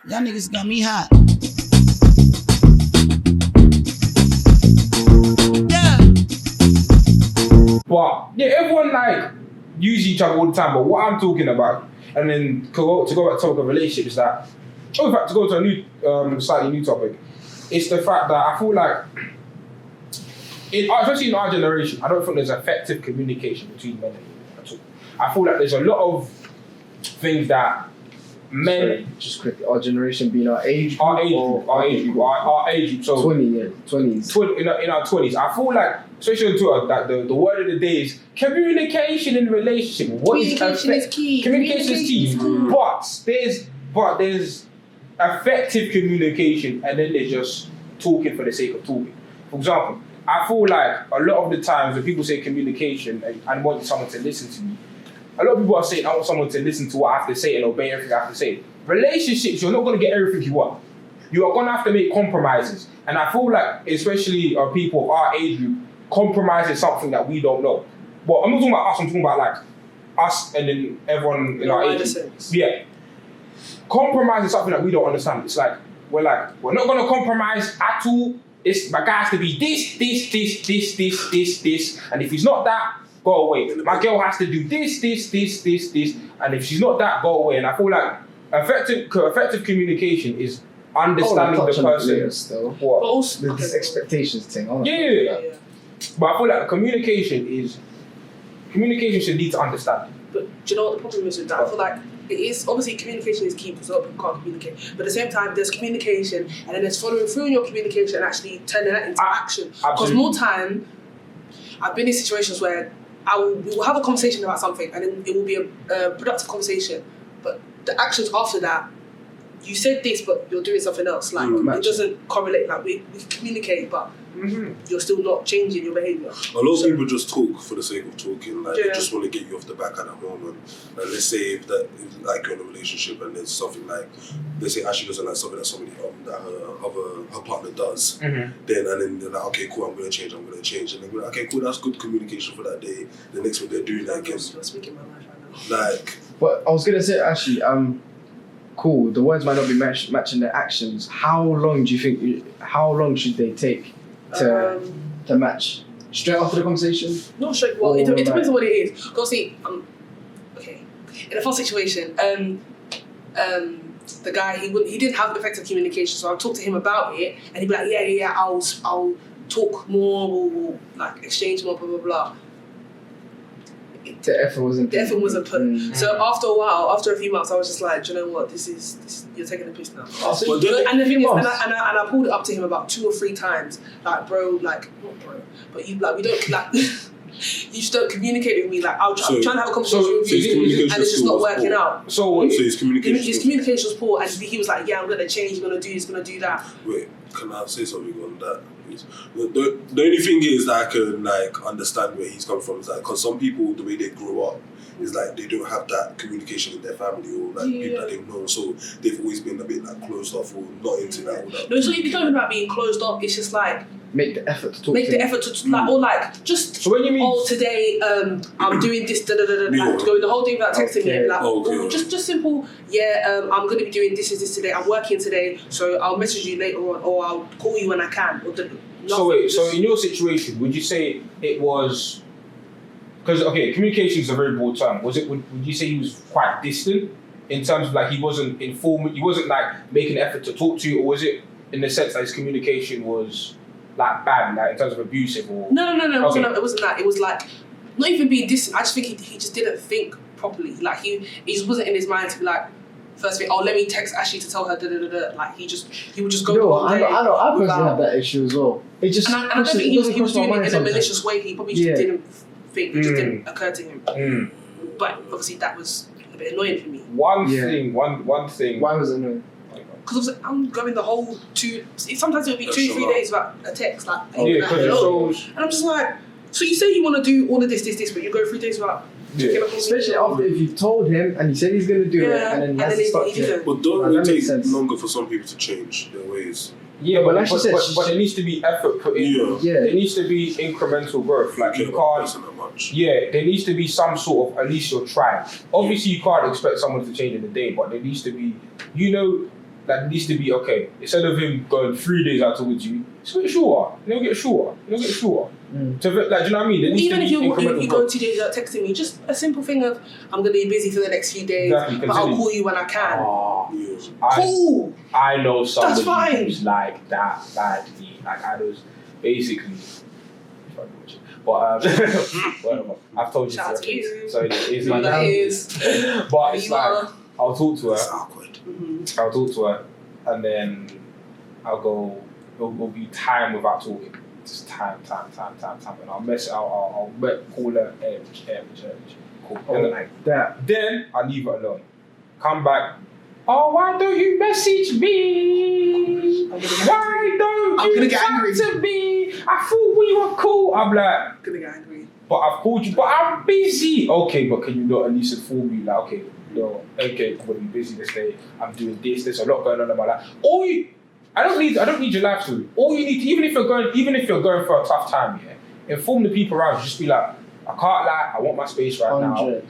Y'all niggas got me hot. Yeah. But yeah, everyone like use each other all the time. But what I'm talking about, and then to go back to topic of relationships, is that, in fact, to go to a new, slightly new topic, it's the fact that I feel like, especially in our generation, I don't think there's effective communication between men and women at all. I feel like there's a lot of things that men, just quickly, our generation being our age group, our age group, so 20s. in our 20s. I feel like, especially on Twitter, that the word of the day is communication in a relationship. Communication is key. Communication is key. But there's effective communication, and then there's just talking for the sake of talking. For example, I feel like a lot of the times when people say communication and want someone to listen to me, a lot of people are saying, I want someone to listen to what I have to say and obey everything I have to say. Relationships, you're not going to get everything you want. You are going to have to make compromises. And I feel like, especially people of our age group, compromise is something that we don't know. But I'm not talking about us, I'm talking about like us and then everyone in our age group. Yeah. Compromise is something that we don't understand. It's like, we're not going to compromise at all. My guy has to be this. And if he's not that, go away. My girl has to do this. And if she's not that, go away. And I feel like effective communication is understanding the person. Still. What? But also, This expectations thing. Yeah. But I feel like communication should lead to understanding. But do you know what the problem is with that? I feel like it is, obviously communication is key because a lot of people can't communicate. But at the same time, there's communication and then there's following through on your communication and actually turning that into action. Because more time, I've been in situations where we will have a conversation about something and then it will be a productive conversation. But the actions after that, you said this, but you're doing something else. Like it doesn't correlate. Like we communicate, but you're still not changing your behaviour. A lot of people just talk for the sake of talking. Like they just want to get you off the back at that moment. Like let's say if you're in a relationship and there's something like, let's say Ashley doesn't like something that somebody that her partner does. Then they're like, okay, cool, I'm gonna change. And then they're like, okay, cool, that's good communication for that day. The next week they're doing that again. You're speaking my life right now. But I was gonna say actually, cool. The words might not be matching the actions. How long do you think? How long should they take to match? Straight after the conversation? Not straight. Well, it depends on what it is. Because see, okay, in a first situation, the guy he didn't have effective communication, so I talked to him about it, and he'd be like, yeah, I'll talk more, we'll like exchange more, blah blah blah. The effort wasn't put. So after a while, after a few months, I was just like, do you know what? This you're taking the piss now. Oh, so and the thing is, and I pulled it up to him about 2 or 3 times, like, bro, like, not bro, but you like, we don't like. You just don't communicate with me. Like I'm trying to have a conversation with you, and it's just not working out. So his communication. His communication was poor, and he was like, "Yeah, I'm gonna change. Gonna do this. Gonna do that." Wait, can I say something on that? The only thing is that I can like understand where he's coming from is like because some people the way they grow up is like they don't have that communication in their family or like people that they know, so they've always been a bit like closed off or not into that. No, it's not even talking about being closed off. It's just like make the effort to talk. Make the effort to like, or like just. So when you mean today I'm doing this, like going the whole thing without texting me, like just simple. Yeah, I'm gonna be doing this today. I'm working today, so I'll message you later on, or I'll call you when I can. So in your situation, would you say it was? Because communication is a very broad term. Would you say he was quite distant in terms of like he wasn't informed, he wasn't like making an effort to talk to you, or was it in the sense that his communication was like bad, like in terms of abusive or? No. It wasn't that. It was like not even being distant. I just think he just didn't think properly. Like he just wasn't in his mind to be like. First thing, let me text Ashley to tell her Like he would just go. No, I personally have that issue as well. It just and I don't think he was doing it in a malicious way. He probably just didn't think. It just didn't occur to him. But obviously that was a bit annoying for me. One thing. Why was it annoying? Because I'm going the whole 2. Sometimes it would be 2-3 days without a text. Like and I'm just like, so you say you want to do all of this, but you go 3 days without. Yeah. Especially after if you've told him and he said he's going to do it and then he has to start it. But don't it take longer for some people to change their ways? Yeah, but there needs to be effort put in. Yeah. There needs to be incremental growth. Like you can't. Yeah, there needs to be some sort of, at least you're trying. Obviously, you can't expect someone to change in a day, but there needs to be, that needs to be okay. Instead of him going 3 days out with you, it's a bit shorter. It'll get shorter. So, like, do you know what I mean? There needs Even to if be you incremental go growth. 2 days without texting me, just a simple thing of I'm gonna be busy for the next few days, Exactly, but I'll continue. call you when I can. Cool. I know somebody fine. who's like that badly. Like I was basically. But whatever. I've told you. Shout out to you. So it's Who like that is. But it's You like are. I'll talk to her. It's awkward. I'll talk to her, and then I'll go. It'll be time without talking. Just time, and I'll mess. I'll call her. Cool. And then, like that. then I leave her alone. Come back. Oh, why don't you message me? Why don't I'm you gonna get talk angry. to me? I thought we were cool. I'm like, I'm gonna get angry. but I've called you, but I'm busy. Okay, but can you not at least inform me? Like, okay, no, okay, I'm gonna be busy this day. I'm doing this. There's a lot going on in my life. I don't need your life story. All you need, even if you're going for a tough time, yeah, inform the people around you. Just be like, I can't lie. I want my space right now.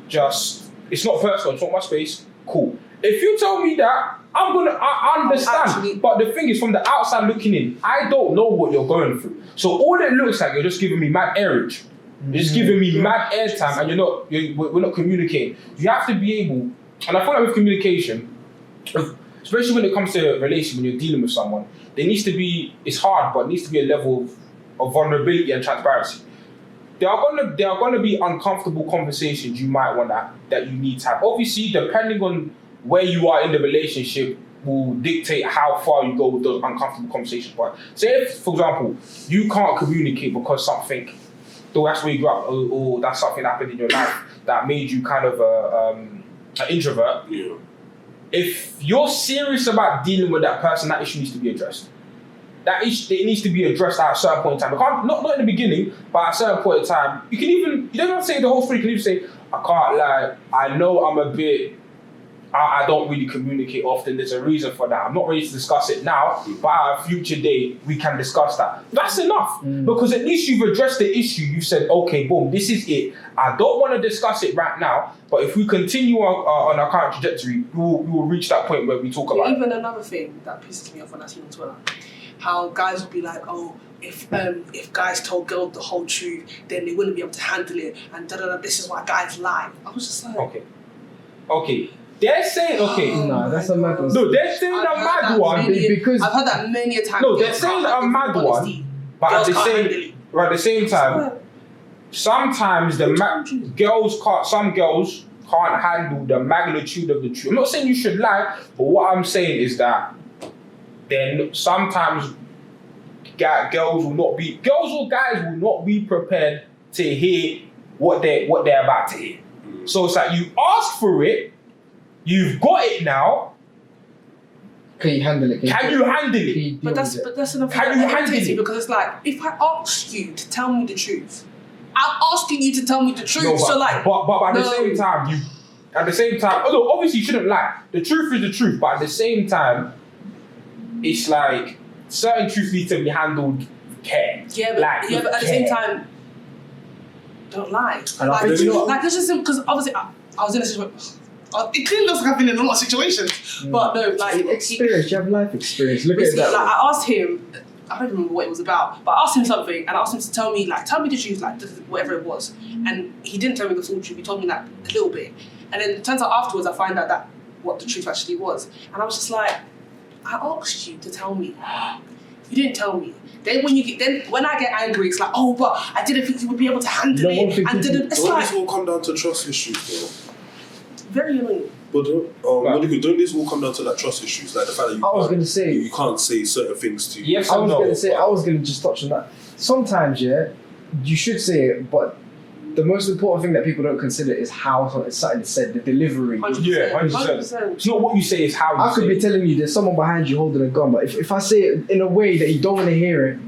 Just, it's not personal. It's not my space. Cool. If you tell me that, I understand. Actually, but the thing is, from the outside looking in, I don't know what you're going through. So all it looks like, you're just giving me mad airage. You're just giving me mad airtime, and we're not communicating. You have to be able, and I feel like with communication, especially when it comes to a relation, when you're dealing with someone, there needs to be, it's hard, but it needs to be a level of vulnerability and transparency. There are gonna be uncomfortable conversations you might want that you need to have. Obviously, depending on where you are in the relationship will dictate how far you go with those uncomfortable conversations. But say if, for example, you can't communicate because something, that's where you grew up, or that's something that happened in your life that made you kind of an introvert. Yeah. If you're serious about dealing with that person, that issue needs to be addressed. It needs to be addressed at a certain point in time. Not in the beginning, but at a certain point in time. You don't have to say the whole story. You can even say, I can't lie, I know I'm a bit, I don't really communicate often. There's a reason for that. I'm not ready to discuss it now, but at a future day, we can discuss that. That's enough. Because at least you've addressed the issue. You've said, okay, boom, this is it. I don't want to discuss it right now, but if we continue on our current trajectory, we will reach that point where we talk about it. Even another thing that pisses me off when I see on Twitter, how guys will be like, oh, if guys told girls the whole truth, then they wouldn't be able to handle it, and this is why guys lie. I was just like, okay. They're saying, No, that's a mad one. No, they're saying a mad one because I've heard that many a time. No, they're saying a mad one, but at the same time, sometimes some girls can't handle the magnitude of the truth. I'm not saying you should lie, but what I'm saying is that then sometimes girls or guys will not be prepared to hear what they're about to hear. So it's like you ask for it, you've got it now. can you handle it? Can you handle it? But that's another thing Can you that handle irritates me, it? because it's like, if I ask you to tell me the truth, I'm asking you to tell me the truth. No, so like, but at the same time, although obviously you shouldn't lie. The truth is the truth, but at the same time, it's like certain truths need to be handled with care. Yeah, but at the same time, don't lie. And I Like, think it's just because obviously I was in a situation. It clearly looks like I've been in a lot of situations, but no, like experience. You have life experience. Look at basically, that. like I asked him, I don't remember what it was about, but I asked him something, and I asked him to tell me the truth, like whatever it was, and he didn't tell me the full truth. He told me like a little bit, and then it turns out afterwards I find out that what the truth actually was, and I was just like, I asked you to tell me, you didn't tell me. Then when I get angry, it's like, oh, but I didn't think you would be able to handle it, and didn't. It's Don't like this all come down to trust issues, though? very annoying. But don't this all come down to like trust issues, like the fact that you can't say certain things to you. Yes, I was gonna just touch on that. Sometimes, you should say it, but the most important thing that people don't consider is how something is said, the delivery. 100%. It's not what you say, it's how you say it. I could be telling you there's someone behind you holding a gun, but if I say it in a way that you don't want to hear it,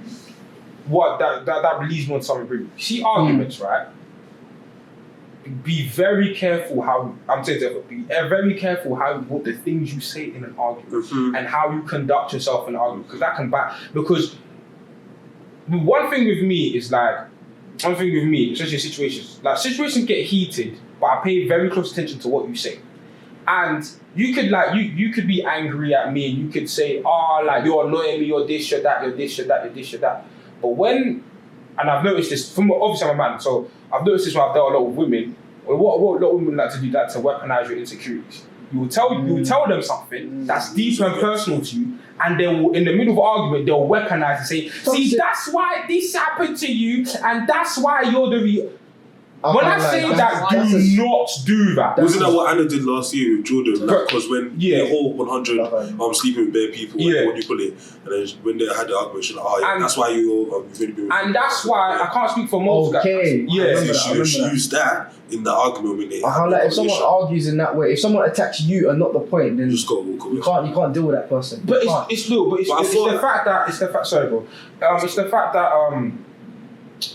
that leads me on something pretty. See arguments, right? Be very careful be very careful what the things you say in an argument and how you conduct yourself in an argument, because that can back. Because one thing with me, especially situations get heated, but I pay very close attention to what you say. And you could like you could be angry at me and you could say, oh, like you're annoying me, you're this, you're that, you're this, you're that, you're this, you're that. But when, and I've noticed this from obviously I'm a man, so I've noticed this when I've dealt a lot with women. What a lot of women like to do that to weaponize your insecurities. You will tell them something that's deep and personal to you, and they will, in the middle of an argument, they'll weaponize and say, see, that's why this happened to you, and that's why you're the when I say that, do not do that. Wasn't that what Anna did last year with Jordan? Because when they all 100 sleeping with bare people, what do you call it? And then when they had the argument, she's like, oh yeah, that's why you've really been. And that's why I can't speak for most guys. She used that in the argument when they. Like if someone argues in that way, if someone attacks you and not the point, then just go walk away. You can't deal with that person. But it's the fact that sorry, bro. It's the fact that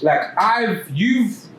like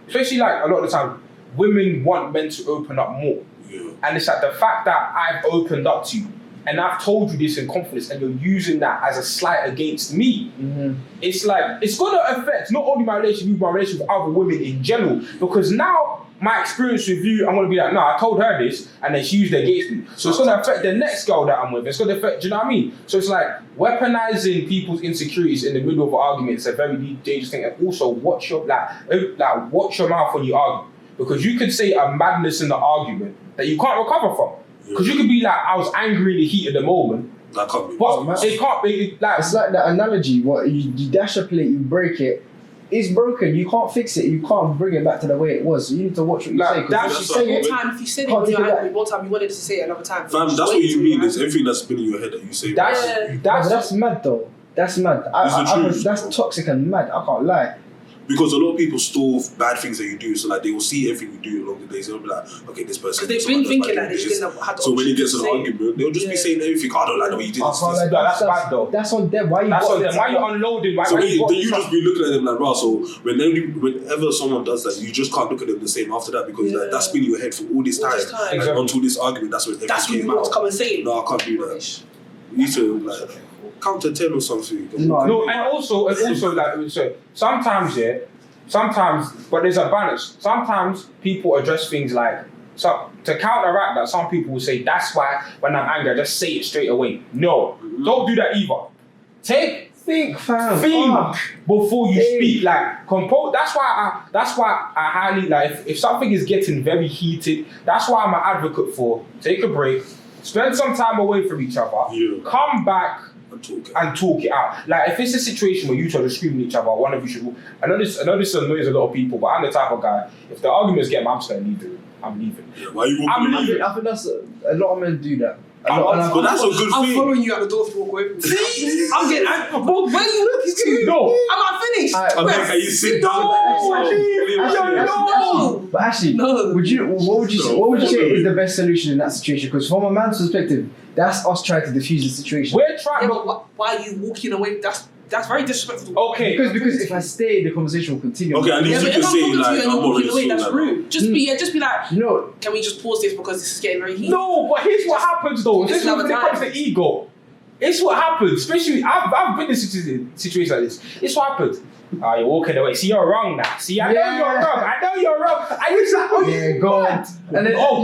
especially like a lot of the time, women want men to open up more. Yeah. And it's like the fact that I've opened up to you and I've told you this in confidence and you're using that as a slight against me. Mm-hmm. It's like, it's going to affect not only my relationship with other women in general, because now my experience with you, I'm going to be like, no, I told her this and then she used it against me. So it's going to affect the next girl that I'm with. It's going to affect, do you know what I mean? So it's like weaponizing people's insecurities in the middle of an argument is a very dangerous thing. And also watch your watch your mouth when you argue. Because you could say a madness in the argument that you can't recover from. Because you could be like, I was angry in the heat of the moment. That can't be. But it can't be like... It's like that analogy, what you dash a plate, you break it, it's broken, you can't fix it, you can't bring it back to the way it was. So you need to watch what you say. If you said it when you're angry, one time you wanted to say it another time. Fam, that's what you mean. It's everything that's been in your head that you say. That's mad though. That's mad. That's toxic and mad. I can't lie. Because a lot of people store bad things that you do, so like they will see everything you do along the days. They'll be like, okay, this person. Because they've been thinking that they shouldn't have had. So when it gets an argument, they'll just be saying everything. I don't like the way you did this. That's bad though. That's on them. Why you? That's on them. Why you unloading? So then you just be looking at them like, bro. So whenever someone does that, you just can't look at them the same after that because like, that's been in your head for all this time. Until this argument, that's when everything came out. That's come and say it. No, I can't do that. You need to like count to 10 or something. No, and also like so sometimes, but there's a balance. Sometimes people address things like, so to counteract that, some people will say, that's why when I'm angry, I just say it straight away. No, don't do that either. Think before you speak. Like compose. That's why I highly like if something is getting very heated. That's why I'm an advocate for take a break, spend some time away from each other, come back. And talk it out. Like if it's a situation where you two are screaming at each other, one of you should. I know this annoys a lot of people, but I'm the type of guy. If the arguments get, I'm just gonna leave it. I'm leaving. Yeah, why you walking? I think that's a lot of men do that. But that's a good thing. I'm following you at the door to walk away from me. I'm getting angry. But where are you looking to? No. I'm not finished. Can you sit down? No. But actually, what would you say is the best solution in that situation? Because from a man's perspective, that's us trying to diffuse the situation. We're trying. Yeah, but why are you walking away? That's very disrespectful. Okay. Because if I stay, the conversation will continue. Okay, at least you can say like, I'm already away. That's rude. Just be like, no. Can we just pause this because this is getting very heated? No, but here's what happens though. This is when it comes to ego. It's what happens. Especially, I've been in a situation like this. It's what happens. You're walking away. See, you're wrong now. See, I know you're wrong. I used to go on. And then go on,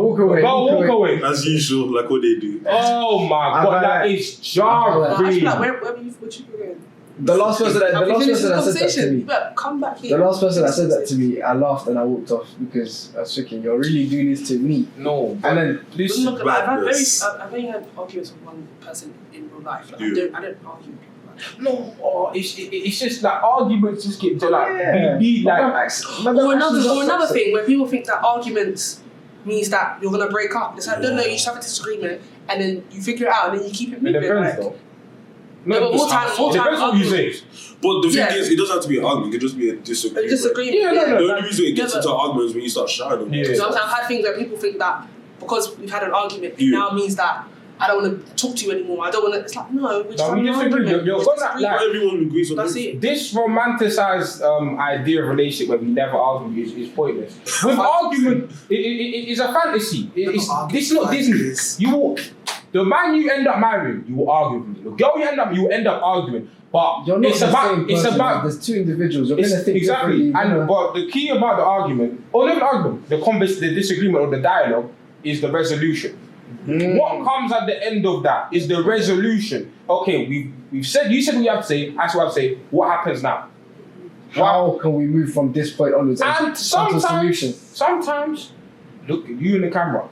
walk away. As usual, like what they do. Oh my God, that is jarring. Where were you going? The last person that said that to me. But come back here. The last person that said that to me, I laughed and I walked off because I was thinking, you're really doing this to me. No. And then this I've only had arguments with one person in real life. Like, I don't argue with people. No, it's just like arguments just get to like be like. Or another thing where people think that arguments means that you're gonna break up. It's like no, you just have a disagreement and then you figure it out and then you keep it moving. It depends though. No, but more time. Depends what you say. But the thing is, it doesn't have to be an argument. It could just be a disagreement. Yeah, no. The only reason it gets into arguments when you start shouting. So I've had things where people think that because we've had an argument, it now means that I don't want to talk to you anymore. I don't want to. It's like no, we're just having an argument. You're gonna like everyone agrees on that's it. This romanticized idea of relationship where we never argue is pointless. With argument, it's a fantasy. It's not Disney. The man you end up marrying, you will argue with. The girl you end up arguing. But it's about there's two individuals. You're gonna think exactly. But the key about the argument, or not the argument, the disagreement or the dialogue is the resolution. What comes at the end of that is the resolution. Okay, we've said, you said what you have to say, that's what I have to say. What happens now? How can we move from this point onwards? And onto solution? sometimes, look, you in the camera,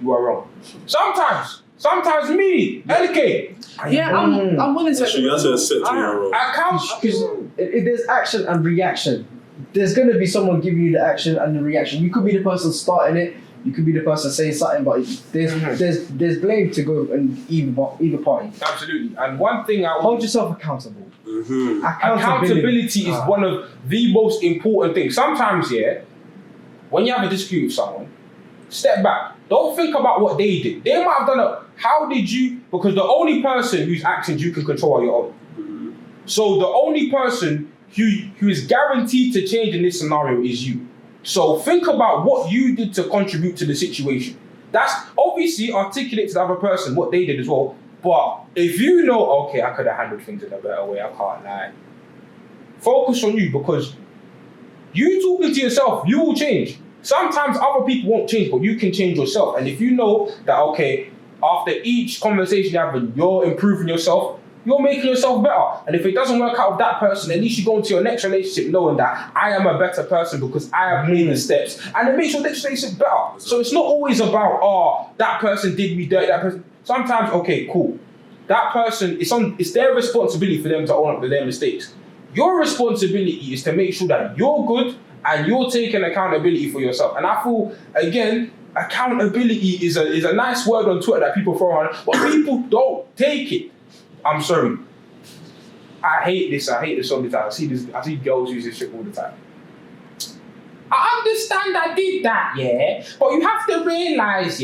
you are wrong. Sometimes me, LK. Yeah, I'm willing to. So you have to accept when you're wrong. Because if there's action and reaction, there's going to be someone giving you the action and the reaction. You could be the person starting it, you could be the person saying something, but there's blame to go in either party. Absolutely. And one thing hold yourself accountable. Accountability is one of the most important things. Sometimes, when you have a dispute with someone, step back. Don't think about what they did. They might have done it. How did you? Because the only person whose actions you can control are your own. So the only person who is guaranteed to change in this scenario is you. So think about what you did to contribute to the situation. That's obviously articulate to the other person what they did as well. But if you know, okay, I could have handled things in a better way, I can't lie. Focus on you, because you talking to yourself, you will change. Sometimes other people won't change, but you can change yourself. And if you know that, okay, after each conversation you have, you're improving yourself, you're making yourself better. And if it doesn't work out with that person, at least you go into your next relationship knowing that I am a better person because I have made the steps, and it makes your next relationship better. So it's not always about, that person did me dirty, that person. Sometimes, okay, cool. That person, it's their responsibility for them to own up to their mistakes. Your responsibility is to make sure that you're good and you're taking accountability for yourself. And I feel, again, accountability is a nice word on Twitter that people throw around, but people don't take it. I'm sorry. I hate this all the time. I see girls use this shit all the time. I understand I did that, but you have to realise,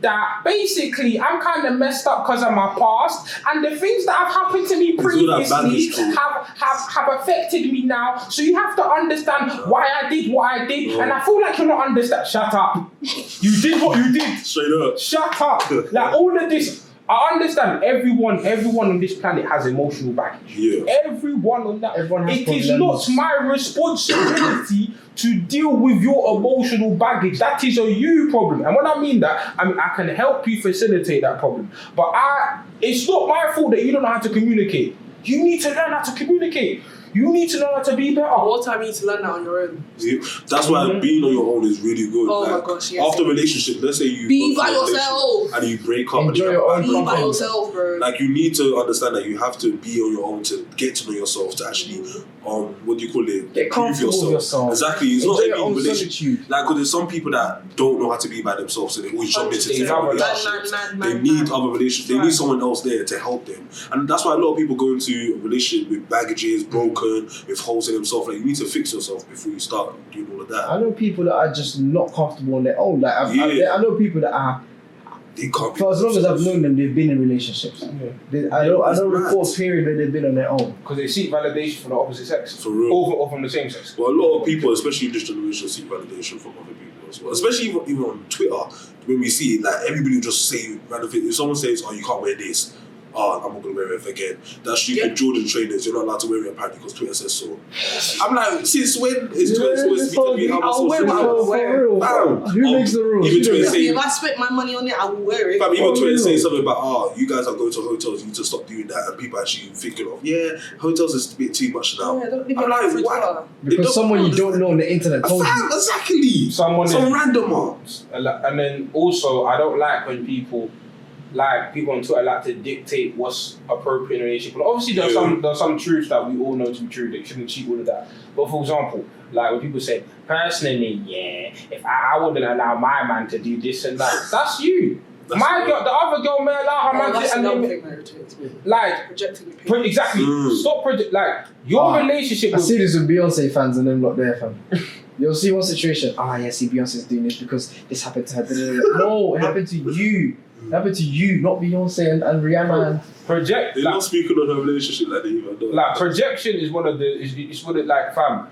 that basically I'm kind of messed up because of my past, and the things that have happened to me previously have affected me now. So you have to understand why I did what I did, and I feel like you're not understand. Shut up. You did what you did. Straight up. Shut up. Like all of this. I understand everyone on this planet has emotional baggage. Yeah. Everyone on that. Everyone has it is problems. not my responsibility to deal with your emotional baggage. That is a you problem. And when I mean that, I can help you facilitate that problem. But it's not my fault that you don't know how to communicate. You need to learn how to communicate. You need to know how to be better. What time you need to learn that on your own? See, that's why being on your own is really good. Oh my gosh, yes. After a relationship, let's say you be by yourself and you break up. Enjoy your own company. Be by yourself, bro. Like, you need to understand that you have to be on your own to get to know yourself, to actually what do you call it? Get comfortable with yourself. Exactly. It's Enjoy not your any own relationship. solitude. Like, because there's some people that don't know how to be by themselves, so they always jump into different relationships. They need other relationships. They need someone else there to help them, and that's why a lot of people go into a relationship with baggages, broken, with holes in themselves. Like, you need to fix yourself before you start doing all of that. I know people that are just not comfortable on their own. Like I know people that are. They can't. For as long as I've known them, they've been in relationships. I don't recall a period where they've been on their own. Because they seek validation from the opposite sex. For real. Or from the same sex. Well, a lot of people, especially in this generation, seek validation from other people as well. Especially even on Twitter, when we see it, like, everybody will just say random things. If someone says, "Oh, you can't wear this," "Oh, I'm not gonna wear it again." That stupid Jordan trainers, you're not allowed to wear it apparently because Twitter says so. I'm like, since when is Twitter supposed to be I'll wear what I will wear. Who makes the rules? Even Twitter saying, if I spent my money on it, I will wear it. even Twitter saying something about, you guys are going to hotels, you need to stop doing that, and people actually thinking of, hotels is a bit too much now. Yeah, don't leave I'm your life like, why? Because someone you don't know on the internet told you. Exactly. Some randomer. And then also, I don't like when people on Twitter like to dictate what's appropriate in a relationship. But obviously, there's some truths that we all know to be true. They shouldn't cheat, all of that. But for example, like when people say, personally, if I wouldn't allow my man to do this and that, that's you. The other girl may allow her man to, and then, like, projecting exactly. Stop project. Like, your relationship. I see this with Beyonce fans and them not there, fam. You'll see one situation. See, Beyonce's doing this because this happened to her. No, it happened to you. It happened to you, not Beyonce and Rihanna. And project. They're not speaking on her relationship like they even do. Like, projection is one of the. Like, fam,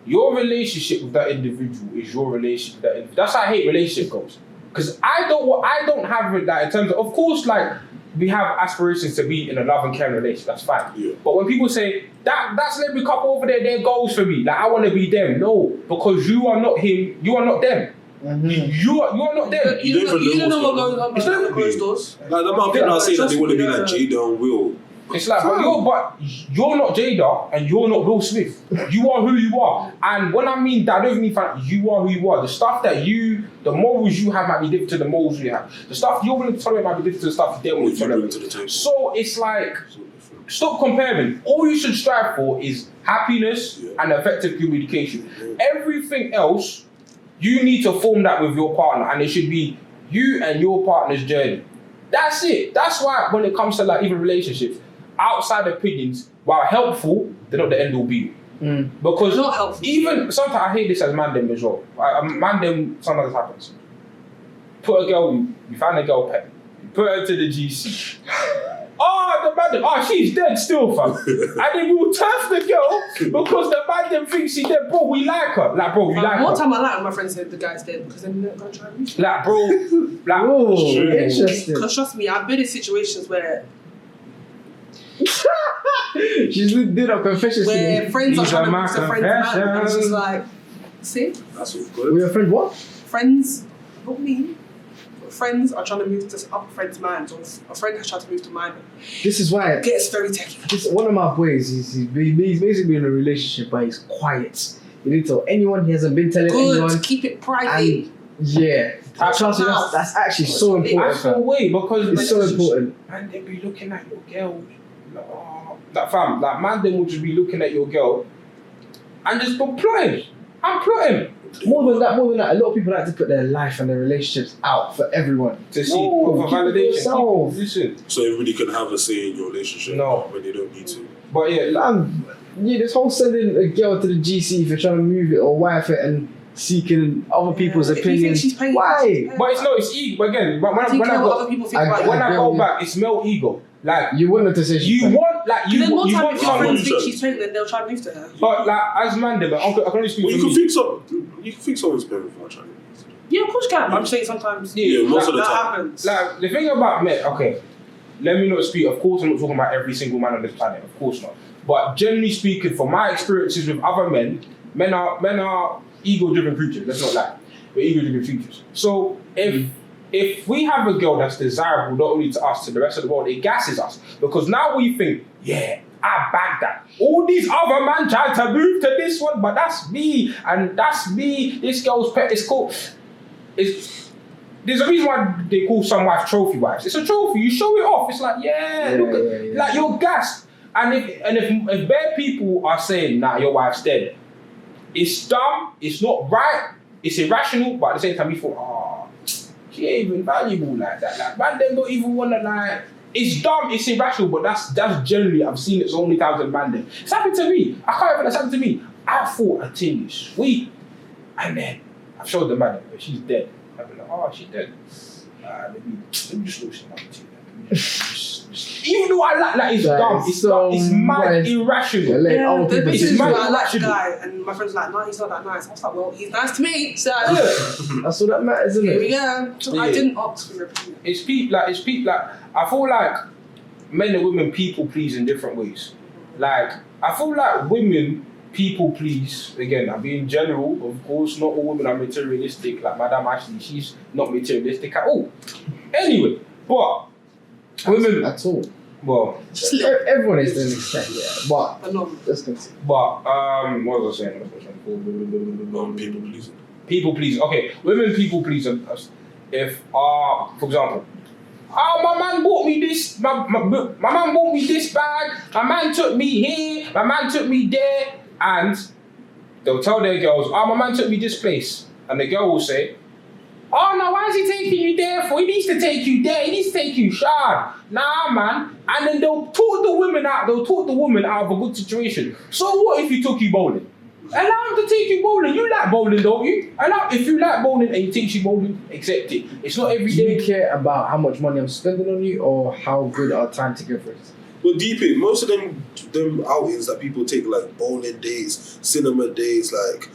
your relationship with that individual is your relationship with that individual. That's how I hate relationship goals. Because I don't have it, like, in terms of course, like, we have aspirations to be in a love and caring relationship. That's fine. Yeah. But when people say that's every couple over there, their goals for me. Like, I want to be them. No, because you are not him. You are not them. You're not them. You don't know what goes on behind the closed doors. Like the amount of people are saying that they want to be like Jada and Will. It's like, but you're not Jada and you're not Will Smith. You are who you are. And when I mean that, I don't mean you are who you are. The stuff that the morals you have might be different to the morals you have. The stuff you're willing to tolerate might be different to the stuff they're willing to tolerate. So it's like, stop comparing. All you should strive for is happiness and effective communication. Everything else, you need to form that with your partner, and it should be you and your partner's journey. That's it. That's why when it comes to like even relationships, outside opinions, while helpful, they're not the end all be. Because not helpful. Even sometimes I hate this as man them as well. Man them sometimes happens. Put a girl, you find a girl pet, you put her to the GC. The man them, she's dead still, fam. And then we will turf the girl because the man them thinks she's dead. Bro, we like her. Like, bro, we like her. One time I like when my friend said the guy's dead because then they're going to try and reach him. Like, bro, Interesting. Because trust me, I've been in situations where She's did a confession. where friends are trying to mix a friend's man, and it's just like, see? That's all good. With your friend what? Friends, not me, but friends are trying to move to other friends' minds, or a friend has tried to move to mine. This is why. It gets very techy. One of my boys, he's basically in a relationship, but he's quiet. He didn't tell anyone. He hasn't been telling anyone. Good, keep it private. And yeah, trust me, that's actually so important. That's the way, because It's so important. Man, they be looking at your girl. Like, fam, like man, they will just be looking at your girl and just go plotting. I'm plotting. More than that, a lot of people like to put their life and their relationships out for everyone. To see No, for keep it validation. yourself. Listen. So everybody can have a say in your relationship No. when they don't need to. But yeah, This whole sending a girl to the GC if you're trying to move it or wife it and seeking other people's If you think opinions. she's paying, Why? but it's not. It's ego. But again, when I what go, other people think about when you. I go back, it's male ego. Like You want her to say she's you pregnant. want, like you Then more time want if your friends someone. think she's pregnant, they'll try to move to her. But like as man, I can only speak Well, for you can me. fix up. You can fix someone's parent without trying to. Yeah, of course you can. I'm just saying sometimes. Yeah, most of the that time. happens. Like the thing about men, okay, let me not speak. Of course, I'm not talking about every single man on this planet. Of course not. But generally speaking, from my experiences with other men are ego-driven creatures. Let's not lie. We're ego-driven creatures. So if we have a girl that's desirable not only to us, to the rest of the world, it gasses us because now we think, yeah, I bagged that. All these other men tried to move to this one, but that's me and that's me. This girl's pet is cool. There's a reason why they call some wives trophy wives. It's a trophy. You show it off. It's like, look at, like you're gassed. And if bad people are saying, nah, your wife's dead, it's dumb. It's not right. It's irrational. But at the same time, you thought, she ain't even valuable like that. Like, man, they don't even wanna like. It's dumb. It's irrational. But that's generally I've seen it so many times in man. Them. It's happened to me. I can't even. It's happened to me. I thought a thing is sweet, and then I've showed the man that she's dead. I've been like, she's dead. Let me just look some other thing. Even though I like it's dumb, it's so dumb, it's mad irrational. Yeah, the bitch it's is mad I like the irrational. guy, and my friend's like, no, he's not that nice. I was like, well, he's nice to me. So That's all that matters, isn't here we it? go. So I didn't opt for your opinion. It's people like I feel like men and women people please in different ways. Like I feel like women people please, again, I'm being general, of course, not all women are materialistic, like Madame Ashley, she's not materialistic at all. Anyway, but women At all. well Everyone is to an extent, yeah. But let's continue. but what was I saying? People pleasing. People please. Okay, women people please us. If for example, my man bought me this. My man bought me this bag. My man took me here. My man took me there, and they'll tell their girls, my man took me this place, and the girl will say, oh no, why is he taking you there for? He needs to take you there. He needs to take you shard. Nah, man. And then they'll talk the woman out. They'll talk the woman out of a good situation. So what if he took you bowling? Allow him to take you bowling. You like bowling, don't you? If you like bowling and he takes you bowling, accept it. It's not every Do day. you care about how much money I'm spending on you or how good our time together is? Well, deep it. Most of them outings that people take, like bowling days, cinema days, like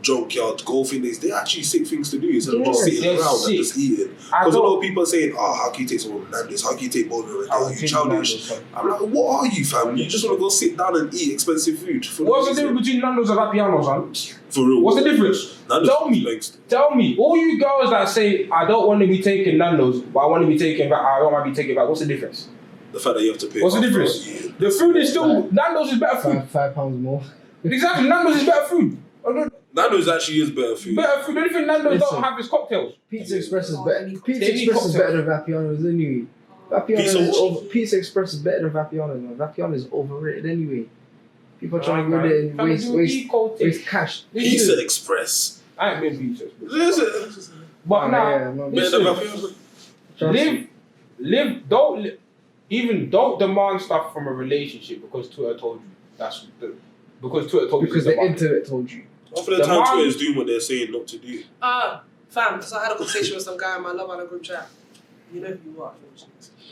junkyard golfing days. They're actually sick things to do instead of just sitting they're around sick. and just eating. Because a lot of people are saying, how can you take someone with Nando's? How can you take bowling? Are you childish? I'm like, what are you, fam? You just want to go sit down and eat expensive food. What's the difference between Nando's and Vapiano's, man? For real. What's the difference? Tell me. All you girls that say, I don't want to be taking Nando's, but I want to be taking I don't want to be taking back. What's the difference? The fact that you have to pay. What's the difference? The food is still, Nando's is better food. £5 more. Exactly, Nando's is better food. Nando's actually is better food. Better food. The only thing Nando's don't have is cocktails. Pizza Express is better. Pizza Express is better than Vapiano's anyway. Pizza Express is better than Vapiano's. Man. Vapiano's is overrated anyway. People are trying to go there and waste cash. Pizza Express. I ain't been Pizza Express. Listen. But don't demand stuff from a relationship because Twitter told you. Because the internet told you. Half of the time Twitter is doing what they're saying not to do. Fam, because I had a conversation with some guy in my Love Island group chat. You know who you are,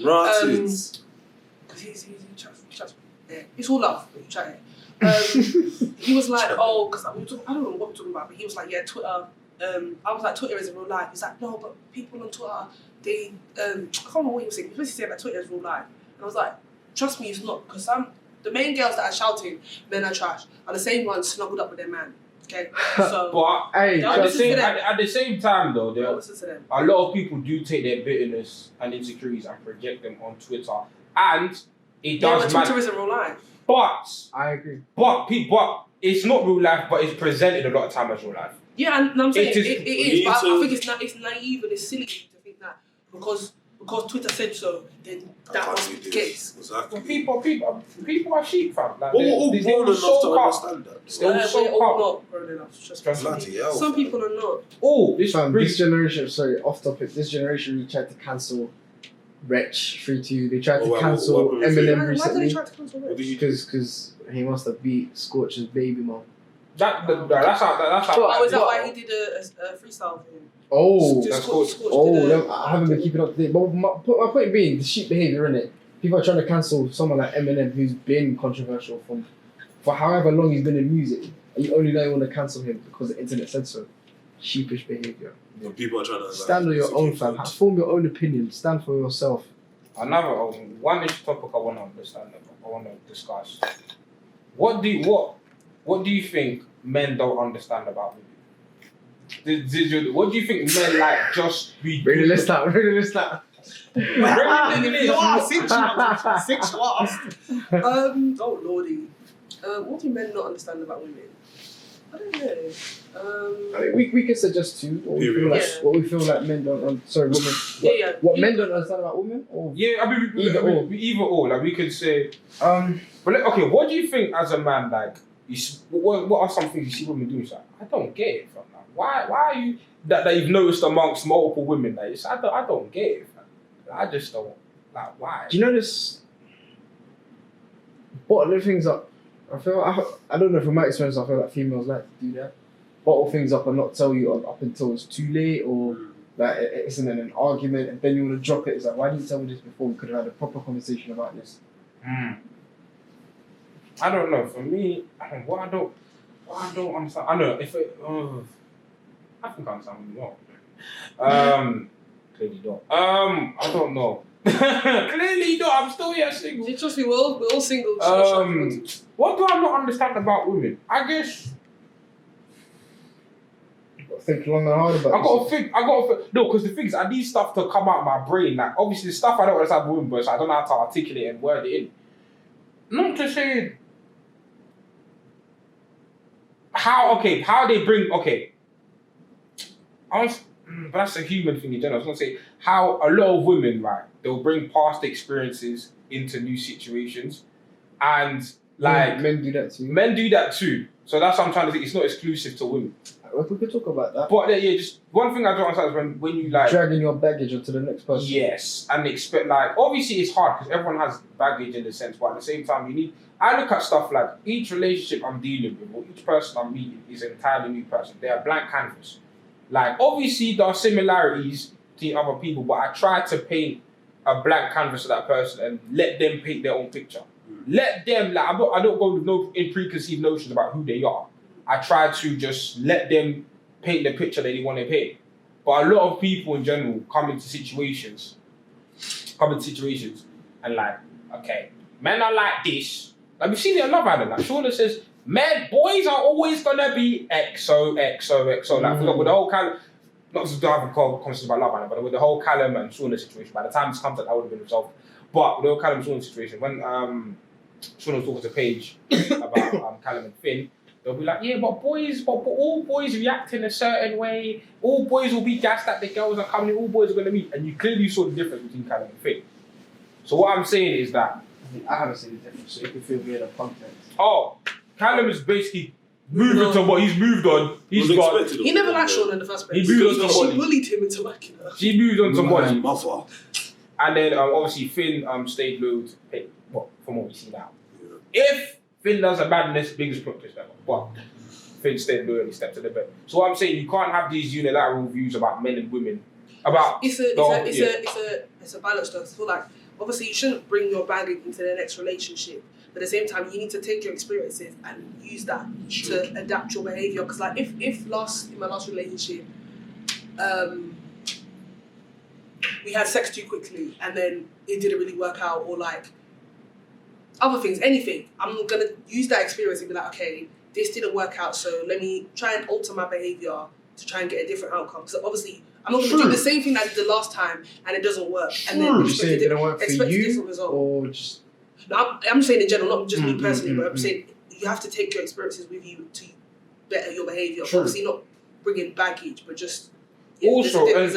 Right. Because he chats. Yeah, it's all love, but you chat it. He was like, because I don't know what we're talking about, but he was like, yeah, Twitter. I was like, Twitter isn't real life. He's like, no, but people on Twitter, they, I can't remember what he was saying. He was basically saying that Twitter is real life. And I was like, trust me, it's not. Because the main girls that are shouting, men are trash, are the same ones snuggled up with their man. Okay? So, but at the same time, though, a lot of people do take their bitterness and insecurities and project them on Twitter. And it does matter. Twitter isn't real life. But I agree. But it's not real life, but it's presented a lot of time as real life. Yeah, and I'm saying it is, but I think it's naive and it's silly to think that because Twitter said so, then that must be the case. Exactly. People are sheep, fam. Like, we're all grown enough to understand that. We're all not grown enough. Just some people are not. Oh, this generation. Sorry, off topic. This generation really tried to cancel Wretch 3-2. They tried to cancel Eminem recently. Why did they try to cancel Wretch? Because he must have beat Scorch's baby mom. That's how. Oh, is that why he did a freestyle for him? Oh, that's cool. I haven't been keeping up to date. But my point being, the sheep behaviour, innit? People are trying to cancel someone like Eminem who's been controversial for however long he's been in music. And you only know you want to cancel him because the internet said so. Sheepish behaviour. But people are trying to stand on your own, fam. Form your own opinion. Stand for yourself. Another one topic I want to understand. I want to discuss. What do you think men don't understand about women? What do you think men like just be? Bring the list out. Six last. Oh lordy. What do men not understand about women? I don't know. I mean, we can suggest two. What we feel like men don't. Women. What men don't understand about women? Or either or. Like we could say. But okay, what do you think as a man? Like, what are some things you see women doing? Like, I don't get it. Fam. Like, why are you that you've noticed amongst multiple women? Like, I don't get it. Fam. I just don't. Like, why? Do you know this? Bottle things up. I don't know from my experience. I feel like females like to do that. Bottle things up and not tell you up until it's too late, or like it's in an argument, and then you want to drop it. It's like, why didn't you tell me this before? We could have had a proper conversation about this. I don't know. For me, what I don't understand. I know if it. I think I understand what you want. Clearly don't. I don't know. Clearly don't. I'm still here single. Trust me, we're all single. What do I not understand about women? I guess. Think long and hard about it. I gotta think. No, because the thing is, I need stuff to come out of my brain. Like, obviously, the stuff I don't understand about women, but I don't know how to articulate and word it in. Not to say how they bring, but that's a human thing in general. I was gonna say how a lot of women, right, they'll bring past experiences into new situations, and like men do that too. Men do that too. So that's what I'm trying to say. It's not exclusive to women. We could talk about that. But just one thing I don't understand is when you like dragging your baggage onto the next person. Yes, and expect obviously it's hard because everyone has baggage in the sense, but at the same time I look at stuff like each relationship I'm dealing with or each person I'm meeting is an entirely new person. They are blank canvas. Like obviously there are similarities to other people, but I try to paint a blank canvas of that person and let them paint their own picture. Let them I don't go with no preconceived notions about who they are. I try to just let them paint the picture that they want to paint. But a lot of people in general come into situations and like, okay, men are like this. Like we've seen it in Love Island. Like Shauna says, boys are always gonna be XO. Like for example, with the whole kind of, not to dive into conversations about Love Island, but with the whole Callum and Shauna situation, by the time this comes out, that would have been resolved. But with the whole Callum and Shauna situation, when Shauna was talking to Paige about Callum and Finn, they'll be like, yeah, but all boys react in a certain way. All boys will be gassed that the girls are coming. All boys are going to meet. And you clearly saw the difference between Callum and Finn. So what I'm saying is that... I haven't seen the difference, so you can feel weird of context. Oh, Callum is basically moving to what he's moved on. He's got... He never liked Shauna in the first place. He moved on to She bullied him into liking her. She moved on to body. Mother. And then obviously Finn stayed loyal to Paige. Well, from what we see now. Yeah. If Finn does a madness, biggest plot twist ever. But Finn stayed loyal and he stepped to the bed. So what I'm saying, you can't have these unilateral views about men and women. It's a balance though. I feel like obviously you shouldn't bring your baggage into the next relationship. But at the same time, you need to take your experiences and use that to adapt your behaviour. Because like if in my last relationship, we had sex too quickly and then it didn't really work out, or like other things, anything, I'm gonna use that experience and be like, okay, this didn't work out, so let me try and alter my behaviour to try and get a different outcome. So obviously, I'm not gonna do the same thing that I did the last time and it doesn't work. And then expect a different result. Or just... No, I'm saying in general, not just me personally, but I'm saying you have to take your experiences with you to better your behaviour. Obviously not bringing baggage, but just... Yeah, also, it's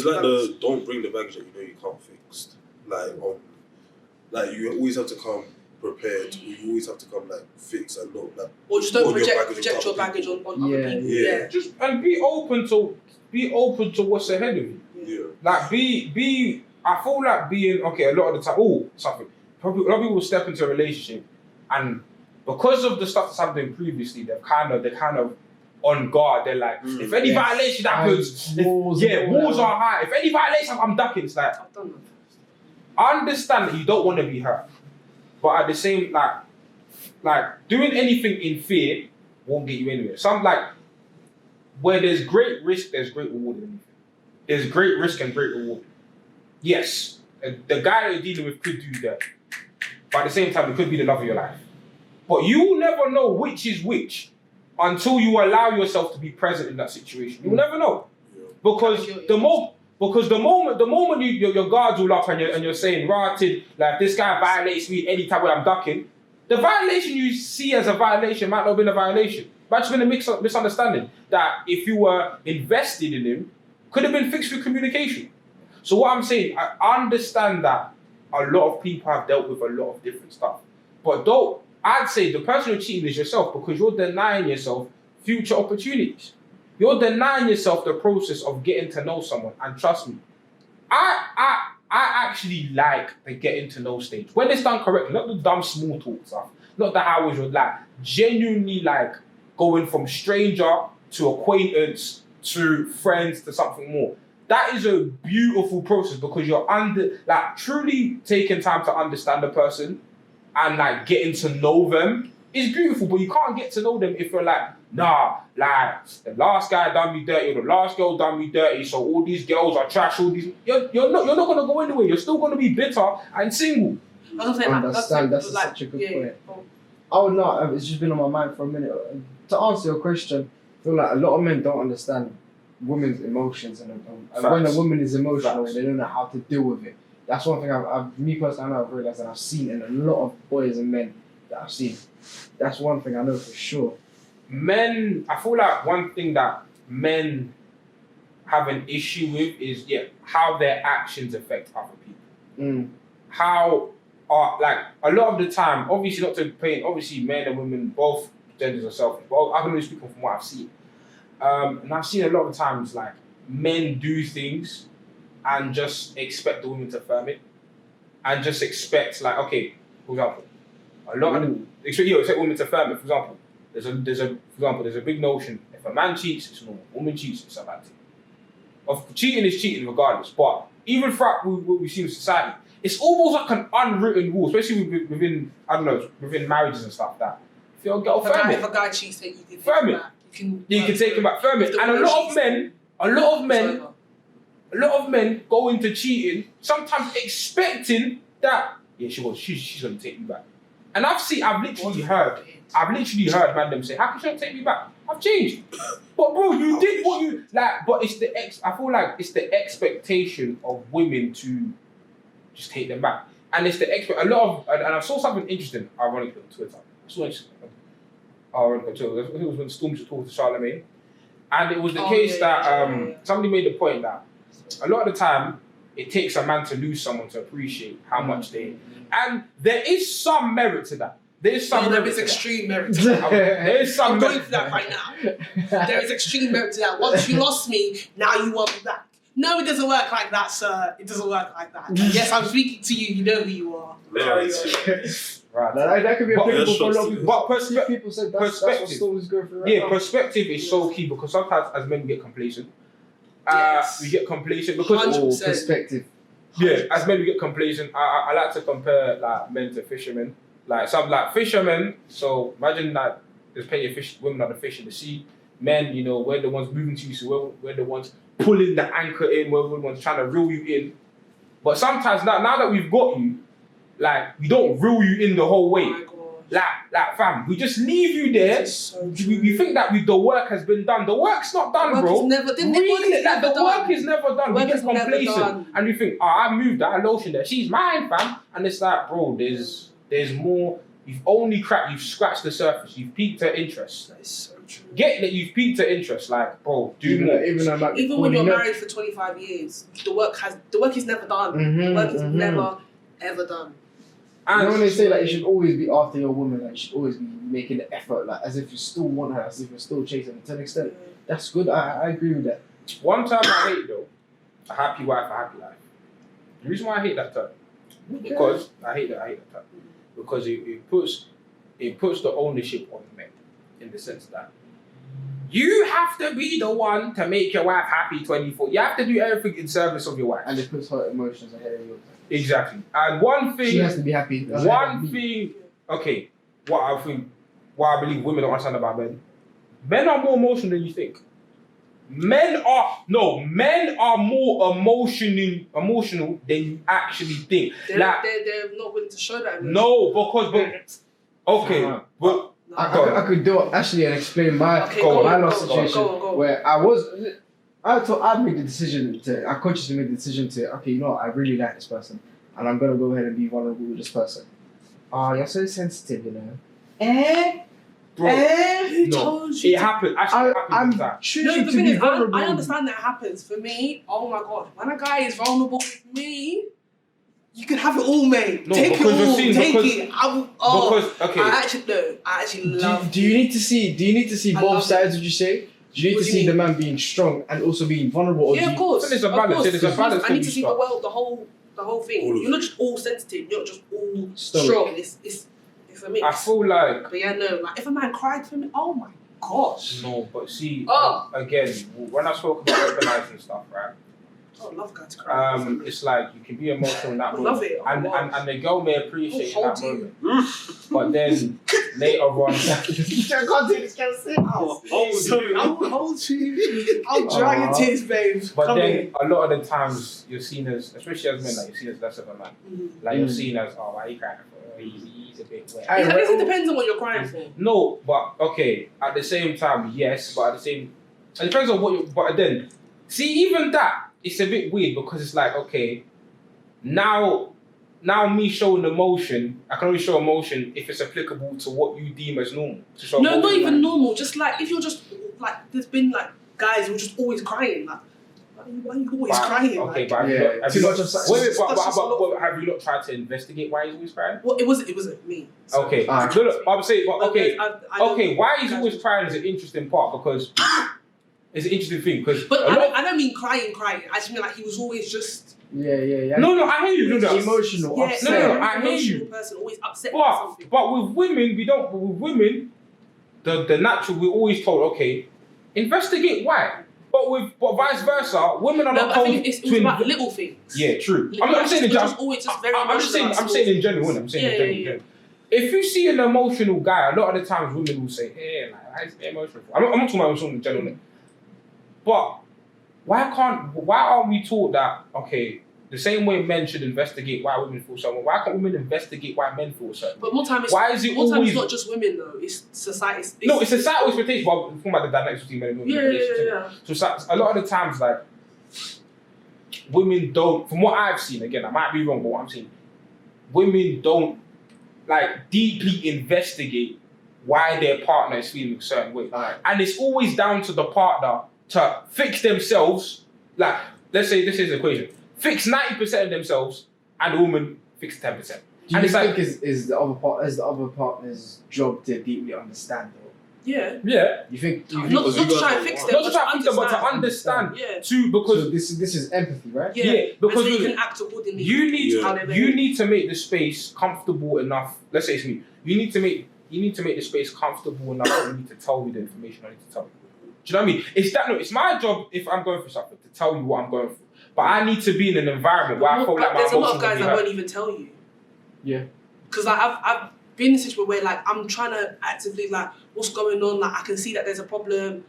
like don't bring the baggage that you know you can't fix. Like you always have to come prepared. You always have to come like fixed and not like. Or just don't project your baggage on other people. Yeah. Just and be open to what's ahead of you. Yeah. Like be. I feel like being okay. A lot of the time, something. A lot of people step into a relationship, and because of the stuff that's happened previously, they're kind of on guard. They're like, if any violation happens, walls are high. If any violation, I'm ducking. It's like, I've done that. I understand that you don't want to be hurt, but at the same like doing anything in fear won't get you anywhere. Some like where there's great risk, there's great reward in anything. There's great risk and great reward. Yes, the guy you're dealing with could do that, but at the same time, it could be the love of your life. But you will never know which is which until you allow yourself to be present in that situation. You will never know. Because the moment your guard's all up and you're saying, rotted, like this guy violates me anytime when I'm ducking, the violation you see as a violation might not have been a violation. Might have been a misunderstanding that if you were invested in him, could have been fixed through communication. So what I'm saying, I understand that a lot of people have dealt with a lot of different stuff. But I'd say the person who's cheating is yourself, because you're denying yourself future opportunities. You're denying yourself the process of getting to know someone. And trust me, I actually like the getting to know stage. When it's done correctly, not the dumb small talk stuff, not the how was your life. Genuinely like going from stranger to acquaintance to friends to something more. That is a beautiful process because you're truly taking time to understand the person and like getting to know them is beautiful, but you can't get to know them if you're like, nah, like the last guy done me dirty or the last girl done me dirty, so all these girls are trash, all these you're not gonna go anywhere, you're still gonna be bitter and single. That's such a good point. I would not, it's just been on my mind for a minute. To answer your question, I feel like a lot of men don't understand women's emotions and when a woman is emotional, they don't know how to deal with it. That's one thing me personally, I've realised and I've seen in a lot of boys and men that I've seen. That's one thing I know for sure. Men, I feel like one thing that men have an issue with is how their actions affect other people. How like a lot of the time, obviously not to paint, obviously men and women, both genders are selfish, but I can only speak from what I've seen. And I've seen a lot of times like men do things and just expect the women to affirm it, and just expect like, okay, for example, a lot of them expect women to affirm it. For example, there's a big notion: if a man cheats, it's normal. A woman cheats, it's a bad thing. Cheating is cheating regardless. But even throughout what we see in society, it's almost like an unwritten rule, especially within marriages and stuff. That If your girl, If firm a it. guy cheats, you can Firm take it. back. You You can take him back, firm it. And a lot of men go into cheating, sometimes expecting that, yeah, she's gonna take me back. And I've literally heard man them say, how can she not take me back? I've changed. But bro, you did what you like, but I feel like it's the expectation of women to just take them back. And it's and I saw something interesting, ironically, on Twitter. It was when Storm was talking to Charlemagne. And it was the case that somebody made the point that a lot of the time it takes a man to lose someone to appreciate how much they. And there is some merit to that. There is extreme merit to that. There is some I'm merit going through that right now. There is extreme merit to that. Once you lost me, now you want me back. No, it doesn't work like that, sir. It doesn't work like that. Yes, I'm speaking to you. You know who you are. Right. That could be applicable for a lot of people. But people said that's what stories go through right now. Perspective is so key because sometimes as men we get complacent. We get complacent because 100%. Perspective. Yeah, as men we get complacent. I like to compare like men to fishermen. Like some like fishermen. So imagine that there's plenty of fish, women are the fish in the sea. Men, you know, we're the ones moving to you, so we're the ones pulling the anchor in, we're the ones trying to reel you in. But sometimes now that we've got you, like we don't reel you in the whole way. Oh my God. Like fam, we just leave you there. So We think that the work has been done. The work's not done, bro. The work is never done. We get never complacent done. and we think, I moved that lotion there. She's mine, fam. And it's like, bro, there's more. You've scratched the surface. You've piqued her interest. That is so true. Get that you've piqued her interest, like, bro, do more. Even when you're married for 25 years, the work is never done. The work is never ever done. And you know when they say like you should always be after your woman, like you should always be making the effort, like as if you still want her, as if you're still chasing her. To an extent, that's good. I agree with that. One term I hate though, a happy wife, a happy life. The reason why I hate that term, because I hate that term, because it puts the ownership on men, in the sense that you have to be the one to make your wife happy 24. You have to do everything in service of your wife. And it puts her emotions ahead of yours. Exactly. And one thing... She has to be happy. Okay, what I believe women don't understand about men. Men are more emotional than you think. Men are more emotional than you actually think. They're not willing to show that emotion. No, because... Okay, but... I could do it actually and explain my lost situation where I made the decision I consciously made the decision to, okay, you know what, I really like this person and I'm gonna go ahead and be vulnerable with this person. You're so sensitive, you know. Bro, Who told you? It happened. I'm choosing to be vulnerable. I understand that happens. For me, oh my God, when a guy is vulnerable with me, you can have it all, mate. No, take it all. Take it. I actually love. Do you need to see both sides? Would you say? Do you need to see the man being strong and also being vulnerable? Yeah, of course. There's a balance. There's a balance. I need to see the whole thing. You're not just all sensitive. You're not just all strong. It's a mix. I feel like. But yeah, no. Like if a man cried for me, oh my gosh. No, but see, again, when I spoke about weaponizing stuff, right? I love guys crying. It's like you can be emotional in that moment. Love it. And the girl may appreciate that moment. But then later on, I can't do this. I'll hold you. I'll dry your tears, babe. But then a lot of the times you're seen as, especially as men, like you're seen as less of a man. Like you're seen as, why are you crying for? He's a bit wet. I guess it depends on what you're crying for. No, but okay. At the same time, yes. But it depends on what you. But then, see, even that. It's a bit weird because it's like, okay, now me showing emotion, I can only show emotion if it's applicable to what you deem as normal. No, not even normal. Just like, if you're just, like, there's been, like, guys who are just always crying. Like, why are you always crying? Okay, like, but have you not tried to investigate why he's always crying? Well, it wasn't me. So. Okay, I'm saying, but okay, why he's always crying is an interesting part because... It's an interesting thing because. But I don't mean crying. I just mean like he was always just. Yeah. No, I hear you. No, emotional. Yeah, no, I hear you. Person always upset. But with women, we don't. With women, the natural, we're always told, okay, investigate why. But vice versa, women are not told. It's about little things. Yeah, true. I'm saying in general. I'm I'm saying in general. if you see an emotional guy, a lot of the times women will say, "Hey, like, why is he emotional?" I'm not talking about emotional in general, but why aren't we taught that? Okay, the same way men should investigate why women feel something, why can't women investigate why men feel something? But more time, it's not just women though. It's society. It's societal expectation. But we're talking about the dynamics between men and women. Yeah. So a lot of the times, like, women don't. From what I've seen, again, I might be wrong, but what I'm seeing, women don't like deeply investigate why their partner is feeling a certain way, and it's always down to the partner to fix themselves. Like, let's say this is the equation: fix 90% of themselves, and the woman fix 10%. Do you think is the other partner's job to deeply understand? Yeah. You think not to try and fix them, not to try and fix them, but to understand. Yeah. Because so this is empathy, right? Yeah. Because so you can act accordingly. You need to make the space comfortable enough. Let's say it's me. You need to make the space comfortable enough for me to tell you the information I need to tell you. Do you know what I mean? It's my job if I'm going through something to tell you what I'm going through. But I need to be in an environment where I feel like my there's a lot of emotions guys will be that heard. won't even tell you. Yeah. Because like I've been in a situation where like I'm trying to actively like what's going on, like I can see that there's a problem.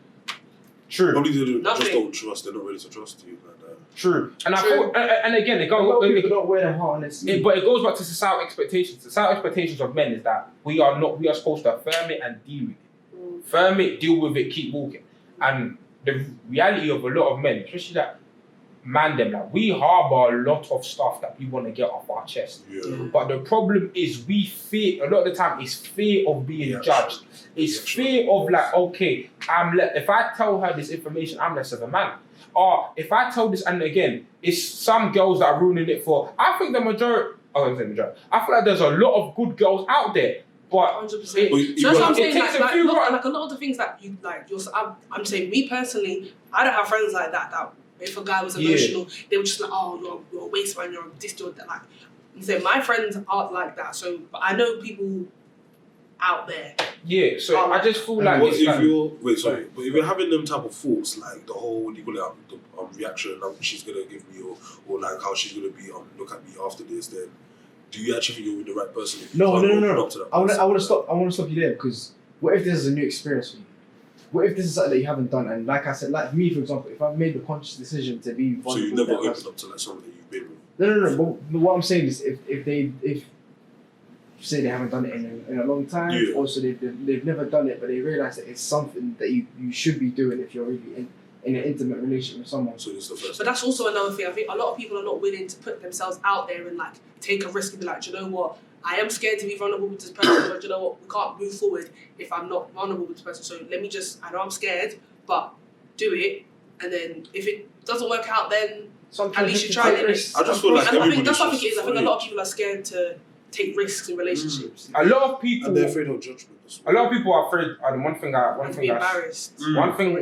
True. Probably they just don't trust. They're not ready to trust you like that. True. And I thought, and again, it goes. People don't wear their heart on their sleeve. But it goes back to societal expectations. Societal expectations of men is that we are supposed to affirm it and deal with it. Firm it, deal with it, keep walking. And the reality of a lot of men, especially that like we harbour a lot of stuff that we want to get off our chest. Yeah. But the problem is we fear, a lot of the time, it's fear of being judged. It's fear of like, okay, if I tell her this information, I'm less of a man. Or if I tell this, and again, it's some girls that are ruining it for, I think the majority, I feel like there's a lot of good girls out there. But 100%. So that's what I'm saying. Like a lot of the things that you like. I'm saying, me personally, I don't have friends like that. That if a guy was emotional, they were just like, "Oh, you're a waste man. You're this, you're that." Like, I'm saying my friends aren't like that. So, but I know people out there. Yeah. So I just feel like but if you're having them type of thoughts, like the whole reaction that she's gonna give me, or like how she's gonna be look at me after this, then. Do you actually think you're with the right person? No. I want to stop you there, because what if this is a new experience for you? What if this is something that you haven't done? And like I said, like me, for example, if I've made the conscious decision to be vulnerable, so you never opened up to like someone that you've been with. No. But what I'm saying is, if say they haven't done it in a long time, or so they've never done it, but they realise that it's something that you should be doing if you're really in an intimate relationship with someone. So it's the first. But that's also another thing. I think a lot of people are not willing to put themselves out there and like take a risk and be like, do you know what? I am scared to be vulnerable with this person, but do you know what? We can't move forward if I'm not vulnerable with this person. So let me I know I'm scared, but do it. And then if it doesn't work out, then at least you tried it. I just feel like I think that's what I think it is. I think a lot of people are scared to take risks in relationships. A lot of people, and they're afraid of judgment. A lot of people are afraid. Embarrassed. One thing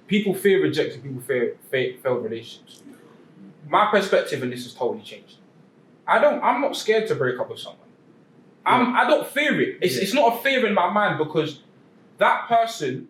people fear rejection. People fear failed relationships. My perspective on this has totally changed. I'm not scared to break up with someone. I don't fear it. It's not a fear in my mind, because that person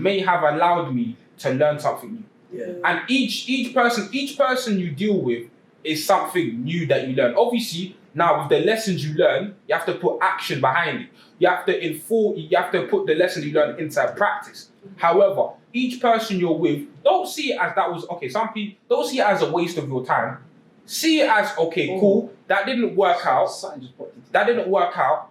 may have allowed me to learn something new. Yeah. And each person you deal with is something new that you learn. Obviously, now with the lessons you learn, you have to put action behind it. You have to put the lessons you learn into practice. However, each person you're with, don't see it as that was okay. Some people don't see it as a waste of your time. See it as cool. That didn't work out.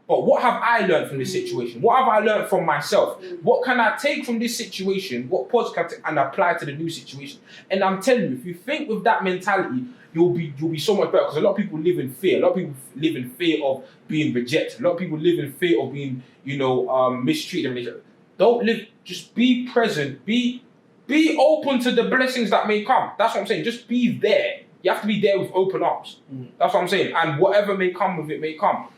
But what have I learned from this situation? What have I learned from myself? What can I take from this situation? What positive can I take and apply to the new situation? And I'm telling you, if you think with that mentality, you'll be so much better. Because a lot of people live in fear. A lot of people live in fear of being rejected. A lot of people live in fear of being, mistreated. Don't live. Just be present. Be open to the blessings that may come. That's what I'm saying. Just be there. You have to be there with open arms. That's what I'm saying. And whatever may come with it may come.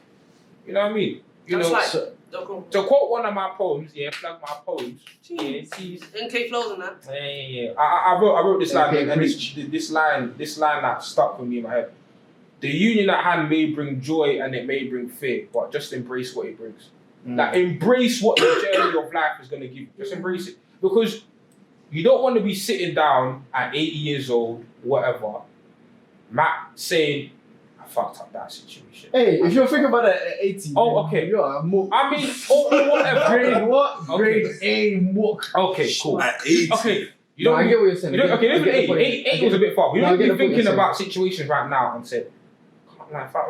You know what I mean? To quote one of my poems, plug my poems. NK flows on that. Yeah. I wrote this line, and this line that stuck with me in my head. The union at hand may bring joy and it may bring fear, but just embrace what it brings. Like, embrace what the journey of life is going to give you. Just embrace it. Because you don't want to be sitting down at 80 years old, whatever, Matt saying, I fucked up that situation. Hey, if you're thinking about that at 18, Oh, okay. You're a mook. I mean, whatever. Grade what? Okay. Grade A mook. Okay, cool. At 8. Okay. You No, don't. I get what you're saying. Okay, even eight was a bit far. You No, I don't get be the point thinking you're about situations right now and said, like, if I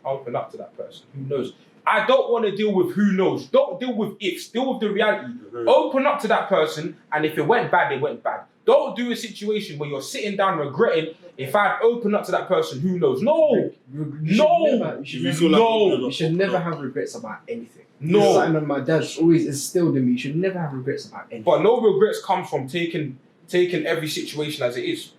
open up to that person, who knows? I don't want to deal with who knows. Don't deal with ifs. Deal with the reality. Mhm. Open up to that person, and if it went bad, it went bad. Don't do a situation where you're sitting down regretting. If I'd open up to that person, who knows? No, You should never have regrets about anything. No. It's something that my dad's always instilled in me. You should never have regrets about anything. But no regrets come from taking every situation as it is.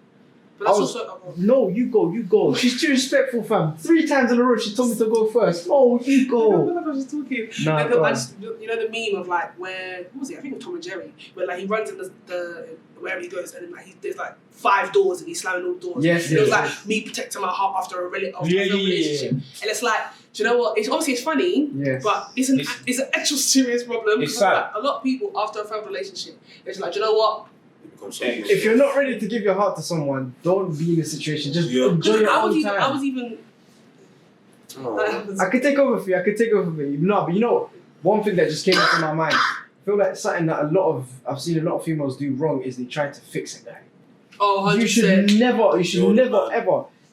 But that's I was- also. No, you go. She's too respectful, fam. 3 times in a row she told me to go first. No, you go. I was talking. Nah, Like, go I on. just, you know the meme of like where what was it? I think it was Tom and Jerry, where like he runs in the wherever he goes, and then like there's like 5 doors and he's slamming all the doors. Yes, and it was yes, like yes. me protecting my heart after a relationship, Yeah. and it's like, do you know what? It's obviously it's funny, Yes. but it's an actual serious problem. It's because, sad. like, a lot of people after a failed relationship, it's like, do you know what? It becomes something If you're not ready to give your heart to someone, don't be in a situation. Just Yeah. enjoy your I own was time. even. Oh. I could take over for you. No, but you know, one thing that just came into my mind. I feel like something that I've seen a lot of females do wrong is they try to fix a guy. Oh, 100%. You should never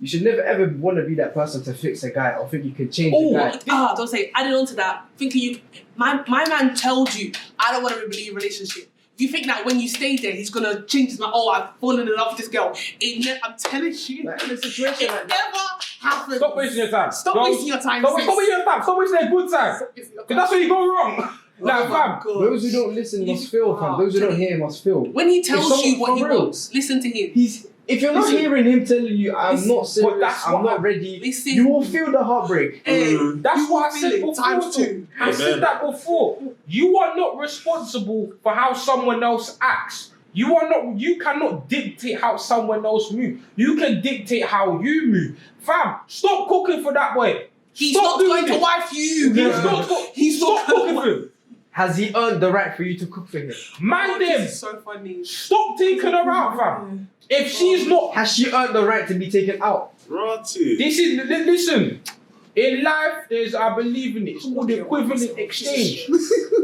You're ever want to be that person to fix a guy or think you can change Oh, a guy. don't say. Adding on to that, thinking you, my man told you, I don't want to be in a relationship. You think that when you stay there, he's gonna change his mind. Oh, I've fallen in love with this girl. I'm telling you, Like, in a situation it like that. never happens. Stop wasting your time. Stop Don't- wasting your time. Stop sis. wasting your time. Stop wasting a good time. Stop wasting your Because that's where you go wrong. Oh Like, my fam. God. Those who don't listen must feel, fam. Those who don't hear must feel. When he tells someone- you what he for real. wants, listen to him. If you're not Listen. hearing him telling you, I'm Listen. not serious, that's I'm what not I- ready, Listen. you will feel the heartbreak. Hey, That's you what I will said feel it before. times 2. I said that before. You are not responsible for how someone else acts. You cannot dictate how someone else moves. You can dictate how you move. Fam, stop cooking for that boy. He's Stop not doing going to it. wife you. He's not cooking for him. Has he earned the right for you to cook for him? Man, This them. is so funny. Stop taking her out, fam. If she's not, Has she earned the right to be taken out? Rotty. listen. In life, I believe in it. It's called equivalent exchange.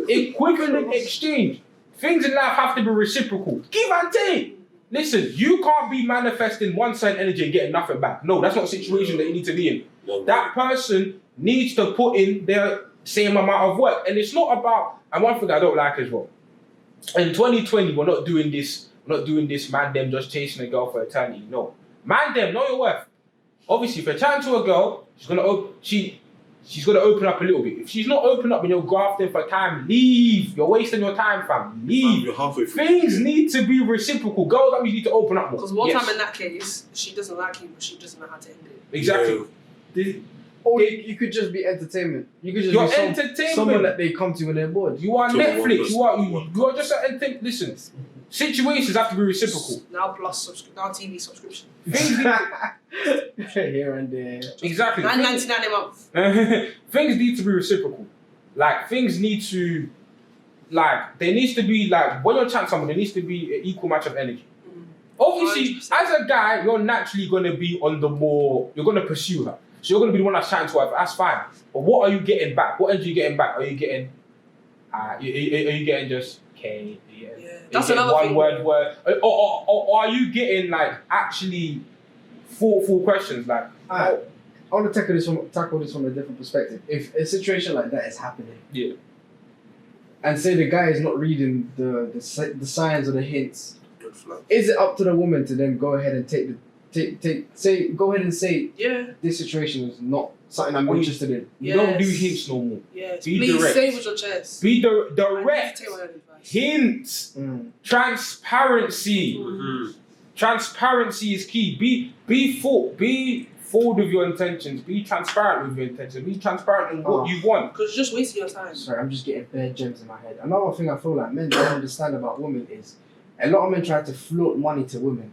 Equivalent exchange. Things in life have to be reciprocal. Give and take. Listen, you can't be manifesting 1 cent energy and getting nothing back. No, that's not a situation that you need to be in. That person needs to put in their same amount of work. And it's not about, and one thing I don't like as well, in 2020, we're not doing this, man them just chasing a girl for eternity. No. Man them, know your worth. Obviously, if you're chatting to a girl, she's gonna open up a little bit. If she's not open up and you're grafting for time, leave. You're wasting your time, fam. Leave. You're halfway through. Things need to be reciprocal. Girls that need to open up more. Because one Yes. time in that case, she doesn't like him, but she doesn't know how to end it. Exactly. Or you could just be entertainment. You could just You're be entertainment. someone that they come to when they're bored. You are To one Netflix. person. You are just an entertainment. Listen, situations have to be reciprocal. Now TV subscription. Things Here and there. exactly. $9.99 a month. Things need to be reciprocal. Like things need to, like there needs to be like when you're chatting to someone, there needs to be an equal match of energy. Obviously, 100%. as a guy, you're naturally gonna be on the more. You're gonna pursue her, so you're gonna be the one that's chatting to her. That's fine. But what are you getting back? What energy are you getting back? Are you getting? Are you getting just okay? Yeah. That's Are you getting another one thing. word, or are you getting like actually thoughtful questions like? Alright, I want to tackle this from a different perspective. If a situation like that is happening, Yeah. and say the guy is not reading the signs or the hints, Red flag. is it up to the woman to then go ahead and go ahead and say Yeah. this situation is not something I'm Wait. interested in? You don't do Yes. hints no more. Yes. Be Please direct. say with your chest. Be I direct. take my own advice. Hints. Mm. Transparency. Mm-hmm. Transparency is key. Be forward with your intentions. Be transparent with your intentions. Be transparent in what you want. Because you're just wasting your time. Sorry, I'm just getting bare gems in my head. Another thing I feel like men don't understand about women is a lot of men try to float money to women.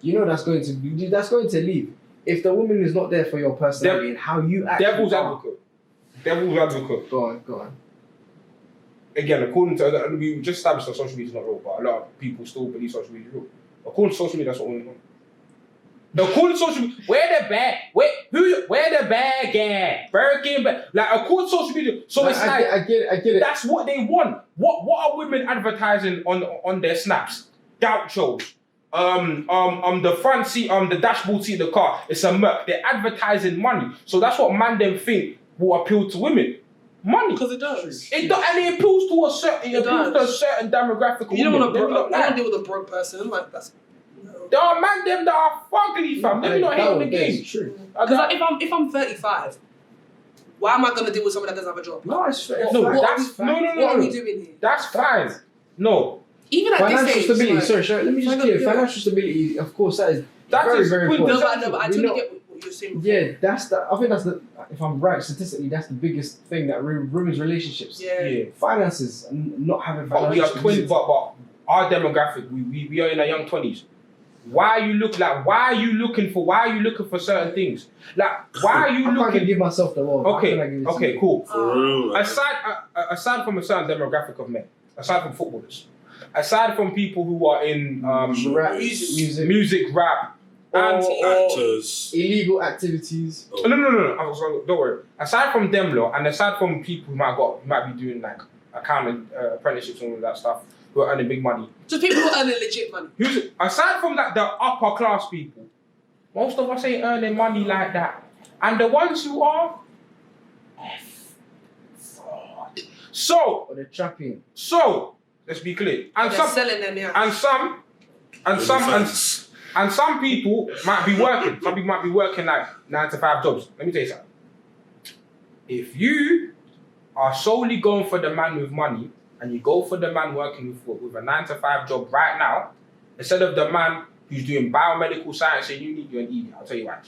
You know that's going to leave. If the woman is not there for your personality and how you act. Devil's advocate. Go on. Again, according to we just established that social media is not real, but a lot of people still believe social media is real. According to social media, that's what women want. According to social media, where the bag at? Birkin bag. Like according to social media, so it's like I get it. that's what they want. What are women advertising on their snaps? Gauchos. The front seat, the dashboard seat of the car. It's a Merc. They're advertising money. So that's what man them think will appeal to women. Money. Because it does. It does, and it appeals to a certain demographic. You don't want to deal with a broke person. Like that's. There are man them that are fugly, fam. Let me not hate on the game. True. Because if I'm 35, why am I gonna deal with someone that doesn't have a job? No, it's fair. No, What no. are we doing here? That's fine. No. Even at Financial this age, stability. like, Sorry, let me just clear. Financial stability, of course, that is very, very important. No, but I totally get what you're saying. Before. Yeah, I think that's the. If I'm right, statistically, that's the biggest thing that ruins relationships. Yeah. Finances, not having But we are financial. 20. But our demographic, we are in our young 20s. Why are you looking for certain things? Like, why are you I'm not looking? gonna give myself the role. Okay, cool. For real. Like, Aside from a certain demographic of men, aside from footballers, aside from people who are in Rap, music, rap, and actors. illegal activities. no. Don't worry. Aside from them, lot, and aside from people who might be doing like accounting apprenticeships and all that stuff, who are earning big money. Just people who are earning legit money. Aside from that, the upper class people, most of us ain't earning money like that. And the ones who are, fraud. So, Or the trapping. So, let's be clear. And They're selling them, yeah. And some people might be working. Some people might be working like 9 to 5 jobs. Let me tell you something. If you are solely going for the man with money, and you go for the man working with a 9 to 5 job right now, instead of the man who's doing biomedical science in uni, you're an idiot. I'll tell you why.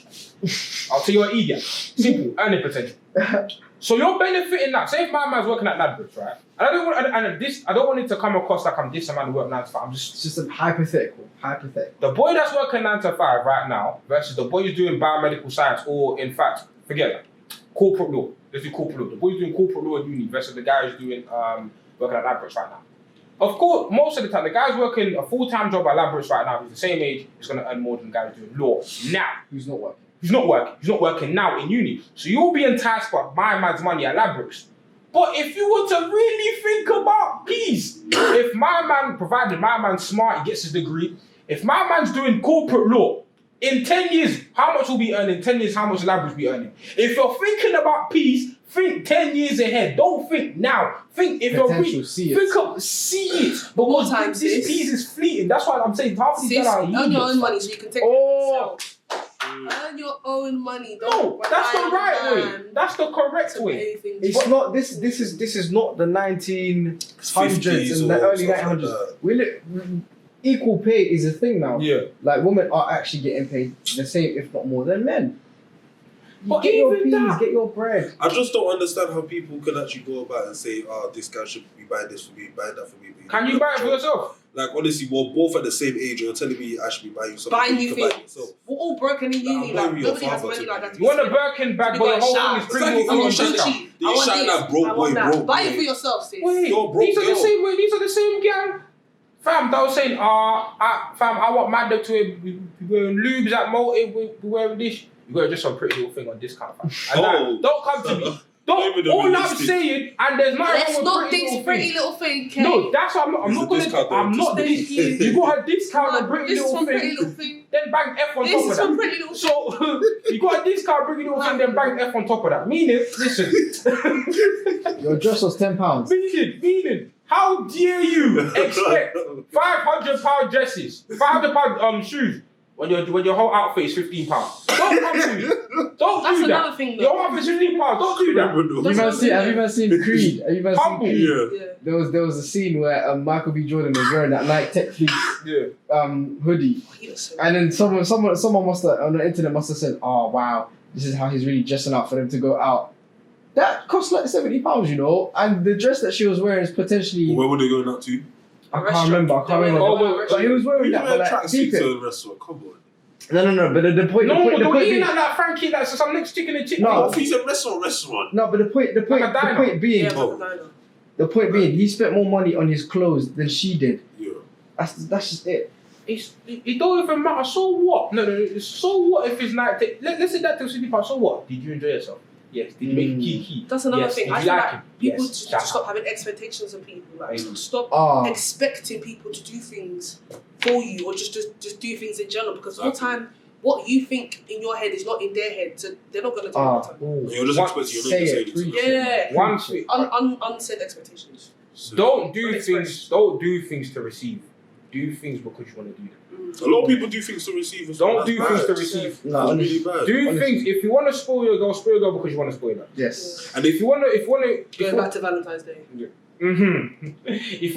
I'll tell you an idiot. Simple, earning potential. So you're benefiting now. Say if my man's working at Ladbrokes, right? And I don't want it to come across like I'm dissing man who work 9 to 5. It's just a hypothetical. The boy that's working 9 to 5 right now versus the boy who's doing biomedical science, or in fact, forget that. Corporate law. Let's do corporate law. The boy who's doing corporate law at uni versus the guy who's doing working at Ladbrokes right now. Of course, most of the time, the guy's working a full-time job at Ladbrokes right now. He's the same age. He's going to earn more than the guy who's doing law now. Who's not working? He's not working now in uni. So you'll be enticed by my man's money at Ladbrokes. But if you were to really think about peace, if my man, provided my man's smart, he gets his degree, if my man's doing corporate law, in 10 years, how much will be earning? 10 years, how much Ladbrokes will be earning? If you're thinking about peace, think 10 years ahead. Don't think now. Think if you're really, see it. But more time, this peace is fleeting. That's why I'm saying half of these guys are earn your own money so you can take care of yourself. Earn your own money. No, that's the right way. That's the correct way. It's not. This is not the 1900s and the early 1900s. Equal pay is a thing now. Yeah. Like women are actually getting paid the same, if not more, than men. But get your even peas, that, get your bread. I just don't understand how people can actually go about and say, this guy should be buying this for me, buying that for me. Can you buy it for yourself? Like, honestly, we're both at the same age. You're telling me I should be buying something. Buying new things. We're all broken in uni. Like, nobody has money like that. You want a Birkin bag, but the whole thing is pretty I want that. You shine that broke boy, broke. Buy it for yourself, sis. Wait, these are the same way. These are the same gang. Fam, they were saying, fam, I want my dad to be wearing lubes at Motive, we wearing this. You got just some pretty little thing on discount, fam. And don't come to me. All I'm saying, and there's nothing wrong with pretty little thing, okay? No, that's what I'm not gonna. I'm not this. You got a discount on pretty little thing. Then bang F on top of that. Pretty little so you got a discount pretty little thing, then bang F on top of that. Meaning, listen. Your dress was £10. Meaning. How dare you expect £500 dresses, £500 shoes when your whole outfit is £15? Don't come to me. That's do another that. thing, though. Your outfit is £15. Don't do that. Have you ever seen Creed? Have you ever seen Creed? Yeah. There was a scene where Michael B. Jordan was wearing that Nike Tech Fleece hoodie, and then someone must have on the internet must have said, "Oh wow, this is how he's really dressing up for them to go out." That costs like £70, you know, and the dress that she was wearing is potentially. Where were they going out to? I can't remember. But he was wearing that. But like, deep it. To a restaurant. Come on. No. But the point. No, the point eating like Frankie, like some next chicken and chicken. No, he's a restaurant. No, but the point being, the point being, he spent more money on his clothes than she did. Yeah. That's just it. it don't even matter. So what? No. So what if it's like let's say that to sleep part. So what? Did you enjoy yourself? Yes. Did you make kiki? That's another yes. thing. Did I you feel like like him? people Yes. to stop having expectations of people. Like stop Ah. expecting people to do things for you, or just do things in general. Because all the time, what you think in your head is not in their head, so they're not gonna do it. All the time. You're just expecting. You're not Say saying it. it. Yeah. One thing. Unsaid expectations. Don't do things to receive. Do things because you want to do them. A lot of people do things to receive. As well. Don't do That's things to bad. receive. No, That's really bad. Do things if you want to spoil your girl because you want to spoil her. Yes. And if you want to, Going back to Valentine's Day. if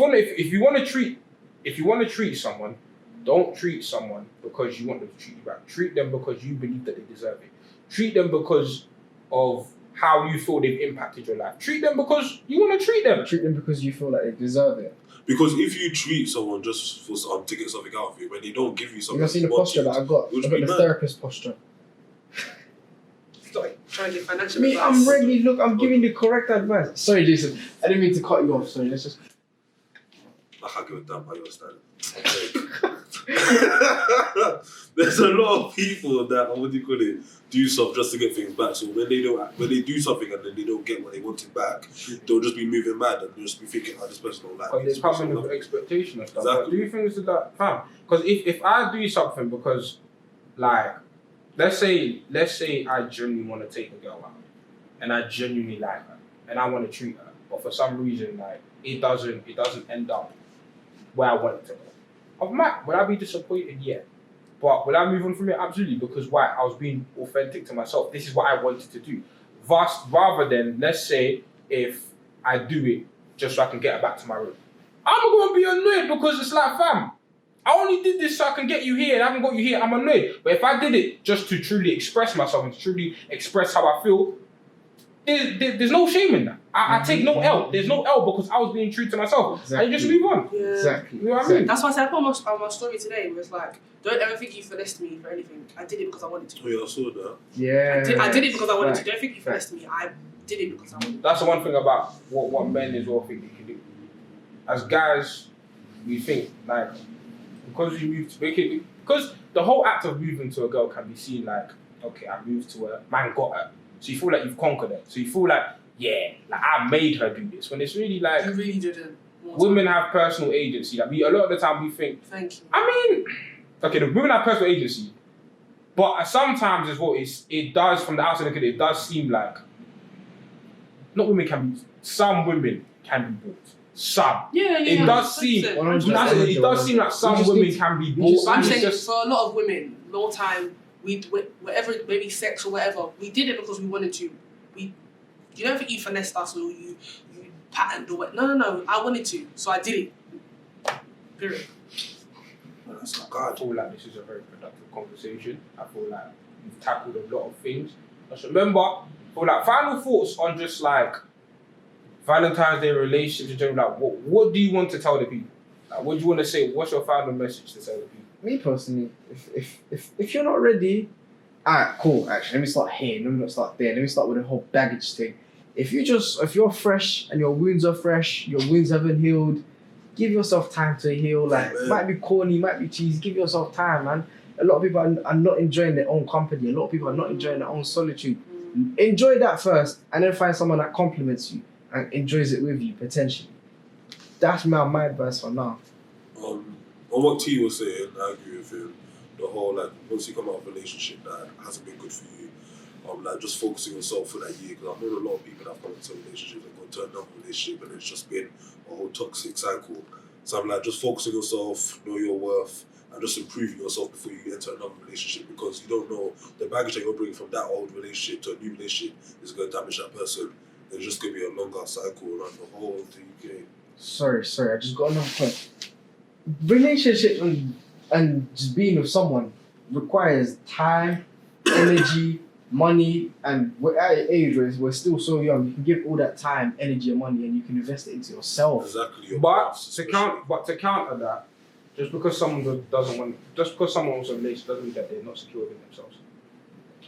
you want to treat someone, don't treat someone because you want them to treat you back. Treat them because you believe that they deserve it. Treat them because of how you feel they've impacted your life. Treat them because you want to treat them. Treat them because you feel like they deserve it. Because if you treat someone just for to get something out of you, when they don't give you something, You've seen the posture that I got. I got the therapist posture. Sorry, trying to get financial Me, advice. I'm ready. Look, I'm giving the correct advice. Sorry, Jason. I didn't mean to cut you off. Sorry, let's just. I can't give a damn about your style. There's a lot of people that, what do you call it, do stuff just to get things back. So when they do something and then they don't get what they wanted back, they'll just be moving mad and they'll just be thinking, oh, this person don't like me. Because they come in with expectation and stuff. Exactly. But do things to that, fam. Because if I do something because, like, let's say I genuinely want to take a girl out and I genuinely like her and I want to treat her, but for some reason, like, it doesn't end up where I want it to go. Would I be disappointed? Yeah. But will I move on from it? Absolutely. Because why? I was being authentic to myself. This is what I wanted to do. Rather than, let's say, if I do it just so I can get her back to my room. I'm going to be annoyed because it's like, fam, I only did this so I can get you here and I haven't got you here. I'm annoyed. But if I did it just to truly express myself and to truly express how I feel, there's no shame in that. I take no L. There's no L because I was being true to myself. Exactly. And you just move on. Yeah. Exactly. You know what I mean? That's why I said I put on my story today was like, don't ever think you finessed me for anything. I did it because I wanted to. Oh yeah, I saw that. Yeah. I did it because I wanted to. Right. Don't think you finessed me. I did it because I wanted to. That's the one thing about what men as well think they can do. As guys, we think like because you move to because the whole act of moving to a girl can be seen like, okay, I moved to her, man got her. So you feel like you've conquered her. So you feel like, yeah, like I made her do this. When it's really like You really didn't. women have personal agency. Like a lot of the time we think, Thank you. I mean, okay, the women have personal agency, but sometimes as well, it does from the outside looking, it does seem like some women can be bought. Some. Yeah. It does seem. 100%. It does seem like some women can be bought. I'm and it's saying just for a lot of women, long time, whatever, maybe sex or whatever, we did it because we wanted to. You don't think you finessed us or you patterned or what? No. I wanted to, so I did it. Period. That's not I God. feel like this is a very productive conversation. I feel like we've tackled a lot of things. Just remember, for like final thoughts on just like Valentine's Day relationships in general, like what do you want to tell the people? Like, what do you want to say? What's your final message to tell the people? Me personally, if you're not ready, alright, cool. Actually, let me start here. Let me not start there. Let me start with the whole baggage thing. If you're fresh and your wounds are fresh, your wounds haven't healed, give yourself time to heal. Like, might be corny, might be cheesy. Give yourself time, man. A lot of people are not enjoying their own company. A lot of people are not enjoying their own solitude. Enjoy that first, and then find someone that compliments you and enjoys it with you potentially. That's my advice for now. On what T was saying, I agree with him. The whole like once you come out of a relationship that hasn't been good for you, like just focusing on yourself for that year. Because I've known a lot of people that have come into a relationship and gone to another relationship, and it's just been a whole toxic cycle. So I'm like, just focus on yourself, know your worth, and just improving yourself before you enter another relationship, because you don't know the baggage that you're bringing from that old relationship to a new relationship is going to damage that person. It's just going to be a longer cycle around the whole thing. Sorry, I just got another point. Relationship and just being with someone requires time, energy, money, and we're at an age where we're still so young. You can give all that time, energy, and money, and you can invest it into yourself. Exactly. But to counter that, just because someone wants a relationship doesn't mean that they're not secure within themselves.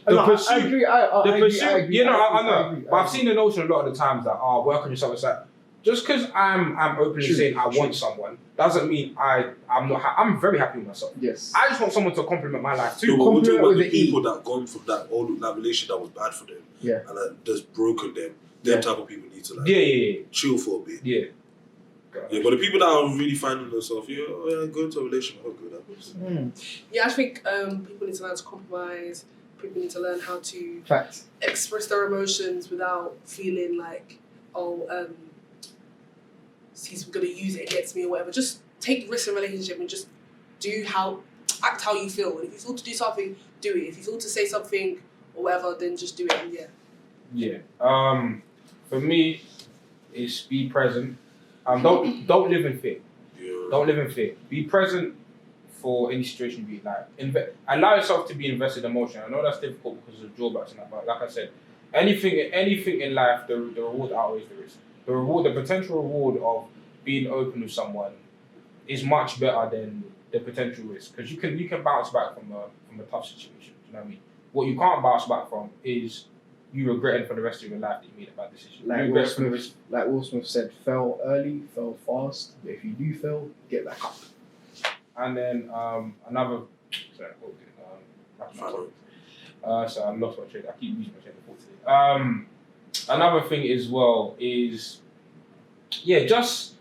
I agree. I agree. I know. But I've seen the notion a lot of the times that work on yourself. It's like just because I'm openly saying I want someone doesn't mean I'm very happy with myself. Yes. I just want someone to compliment my life too. No, but we're talking about with the the E. people that gone from that relationship that was bad for them. Yeah. And that just broken them. Them type of people need to Yeah. chill for a bit. Yeah. Yeah, but the people that are really finding themselves, go into a relationship, Yeah, I think people need to learn to compromise. People need to learn how to Fact. express their emotions without feeling like, he's going to use it against me or whatever. Just take risks in a relationship and just act how you feel. And if you feel to do something, do it. If you feel to say something or whatever, then just do it. And Yeah. For me, it's be present. Don't live in fear. Yeah. Don't live in fear. Be present for any situation you be like. Allow yourself to be invested emotionally. I know that's difficult because of drawbacks and that, but like I said, anything in life, the reward outweighs the risk. The potential reward of being open with someone is much better than the potential risk, because you can bounce back from a tough situation. You know what I mean? What you can't bounce back from is you regretting for the rest of your life that you made a bad decision. Like Will Smith said, fail early, fail fast. But if you do fail, get back up. And then another. Sorry, what was it? So I lost my train. I keep losing my train of thought today. Another thing as well is, just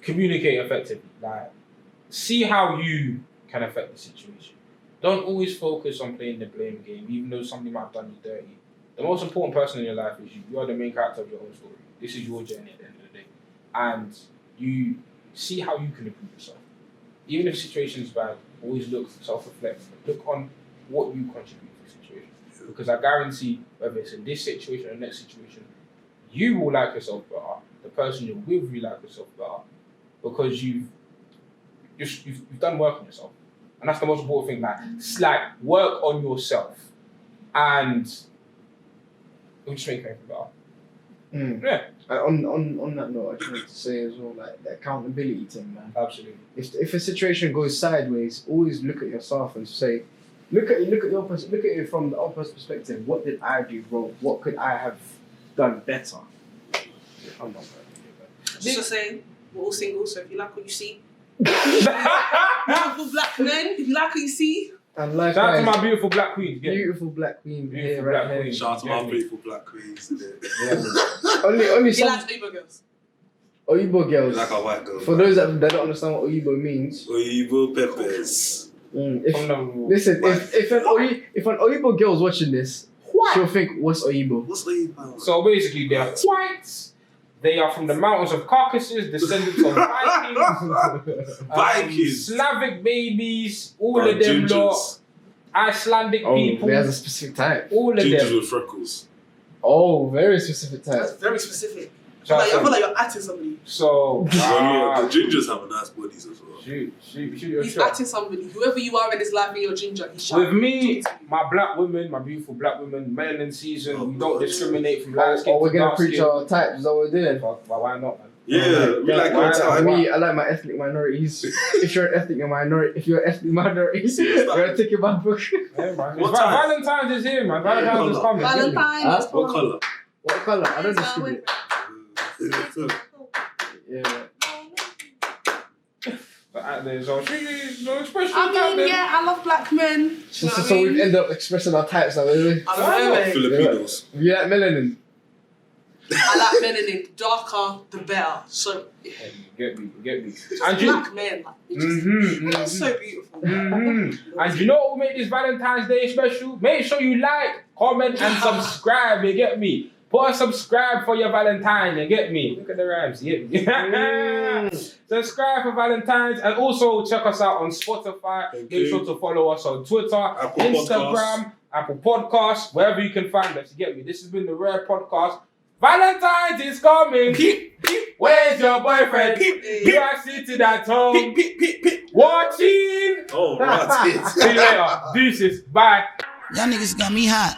communicate effectively. Like, see how you can affect the situation. Don't always focus on playing the blame game, even though somebody might have done you dirty. The most important person in your life is you. You are the main character of your own story. This is your journey at the end of the day. And you see how you can improve yourself. Even if the situation is bad, always self-reflect. Look on what you contribute to the situation. Because I guarantee, whether it's in this situation or the next situation, you will like yourself better. The person you're with will like yourself better. Because you've done work on yourself. And that's the most important thing. Like work on yourself. And it'll just make everything better. Yeah. On that note, I just wanted to say as well, like the accountability thing, man. Absolutely. If a situation goes sideways, always look at yourself and say, look at it from the opposite perspective. What did I do wrong? What could I have done better? I'm not Just to say, we're all single, so if you like what you see, beautiful black men, if you like what you see. And shout out to my beautiful black queens. Beautiful black queen. Beautiful here, black right queen. Shout out to my beautiful black queens. Only He some likes Uber girls. Oyibo girls. Like a white girl. For those that don't understand what Oyibo means. Oyibo peppers. If an Oyibo girl's watching this, she'll think, what's Oyibo? What's Oyibo? So basically, they're whites. They are from the mountains of Caucasus, descendants of Vikings, Slavic babies, all of them lot, Icelandic people. There's a specific type. All of Gingers them. with freckles. Oh, very specific type. That's very specific. I feel like you're atting somebody. So, The gingers have a nice bodies as well. Shoot your He's shot. atting somebody. Whoever you are in this life and you're ginger, he's shot. With me, my black women, my beautiful black women, melanin season, we don't discriminate from light skin we're to gonna dark preach skin. our types, is that what we're doing? Well, why not, man? Yeah, we like our type. I like my ethnic minorities. If you're an ethnic minority, you're gonna take your back book. Yeah, man. What time? Valentine's is here, man. Valentine's is coming. Valentine's. What colour? What colour? I don't discriminate. Yeah. There's no expression. I mean, I love black men. So we end up expressing our types now, really. I don't know, mate. Filipinos. You like melanin? I like melanin. The darker, the better. So, Get me. just black men. Like, so beautiful. And you know what will make this Valentine's Day special? Make sure you like, comment, and subscribe. You get me? Put a subscribe for your Valentine. You get me? Look at the rhymes. You get me? Subscribe for Valentine's, and also check us out on Spotify. Make sure to follow us on Twitter, Apple Instagram, Apple Podcasts, wherever you can find us. You get me? This has been the Rare Podcast. Valentine's is coming. Where's your boyfriend? You are sitting at home watching. Oh, right. See you later. Deuces. Bye. Y'all niggas got me hot.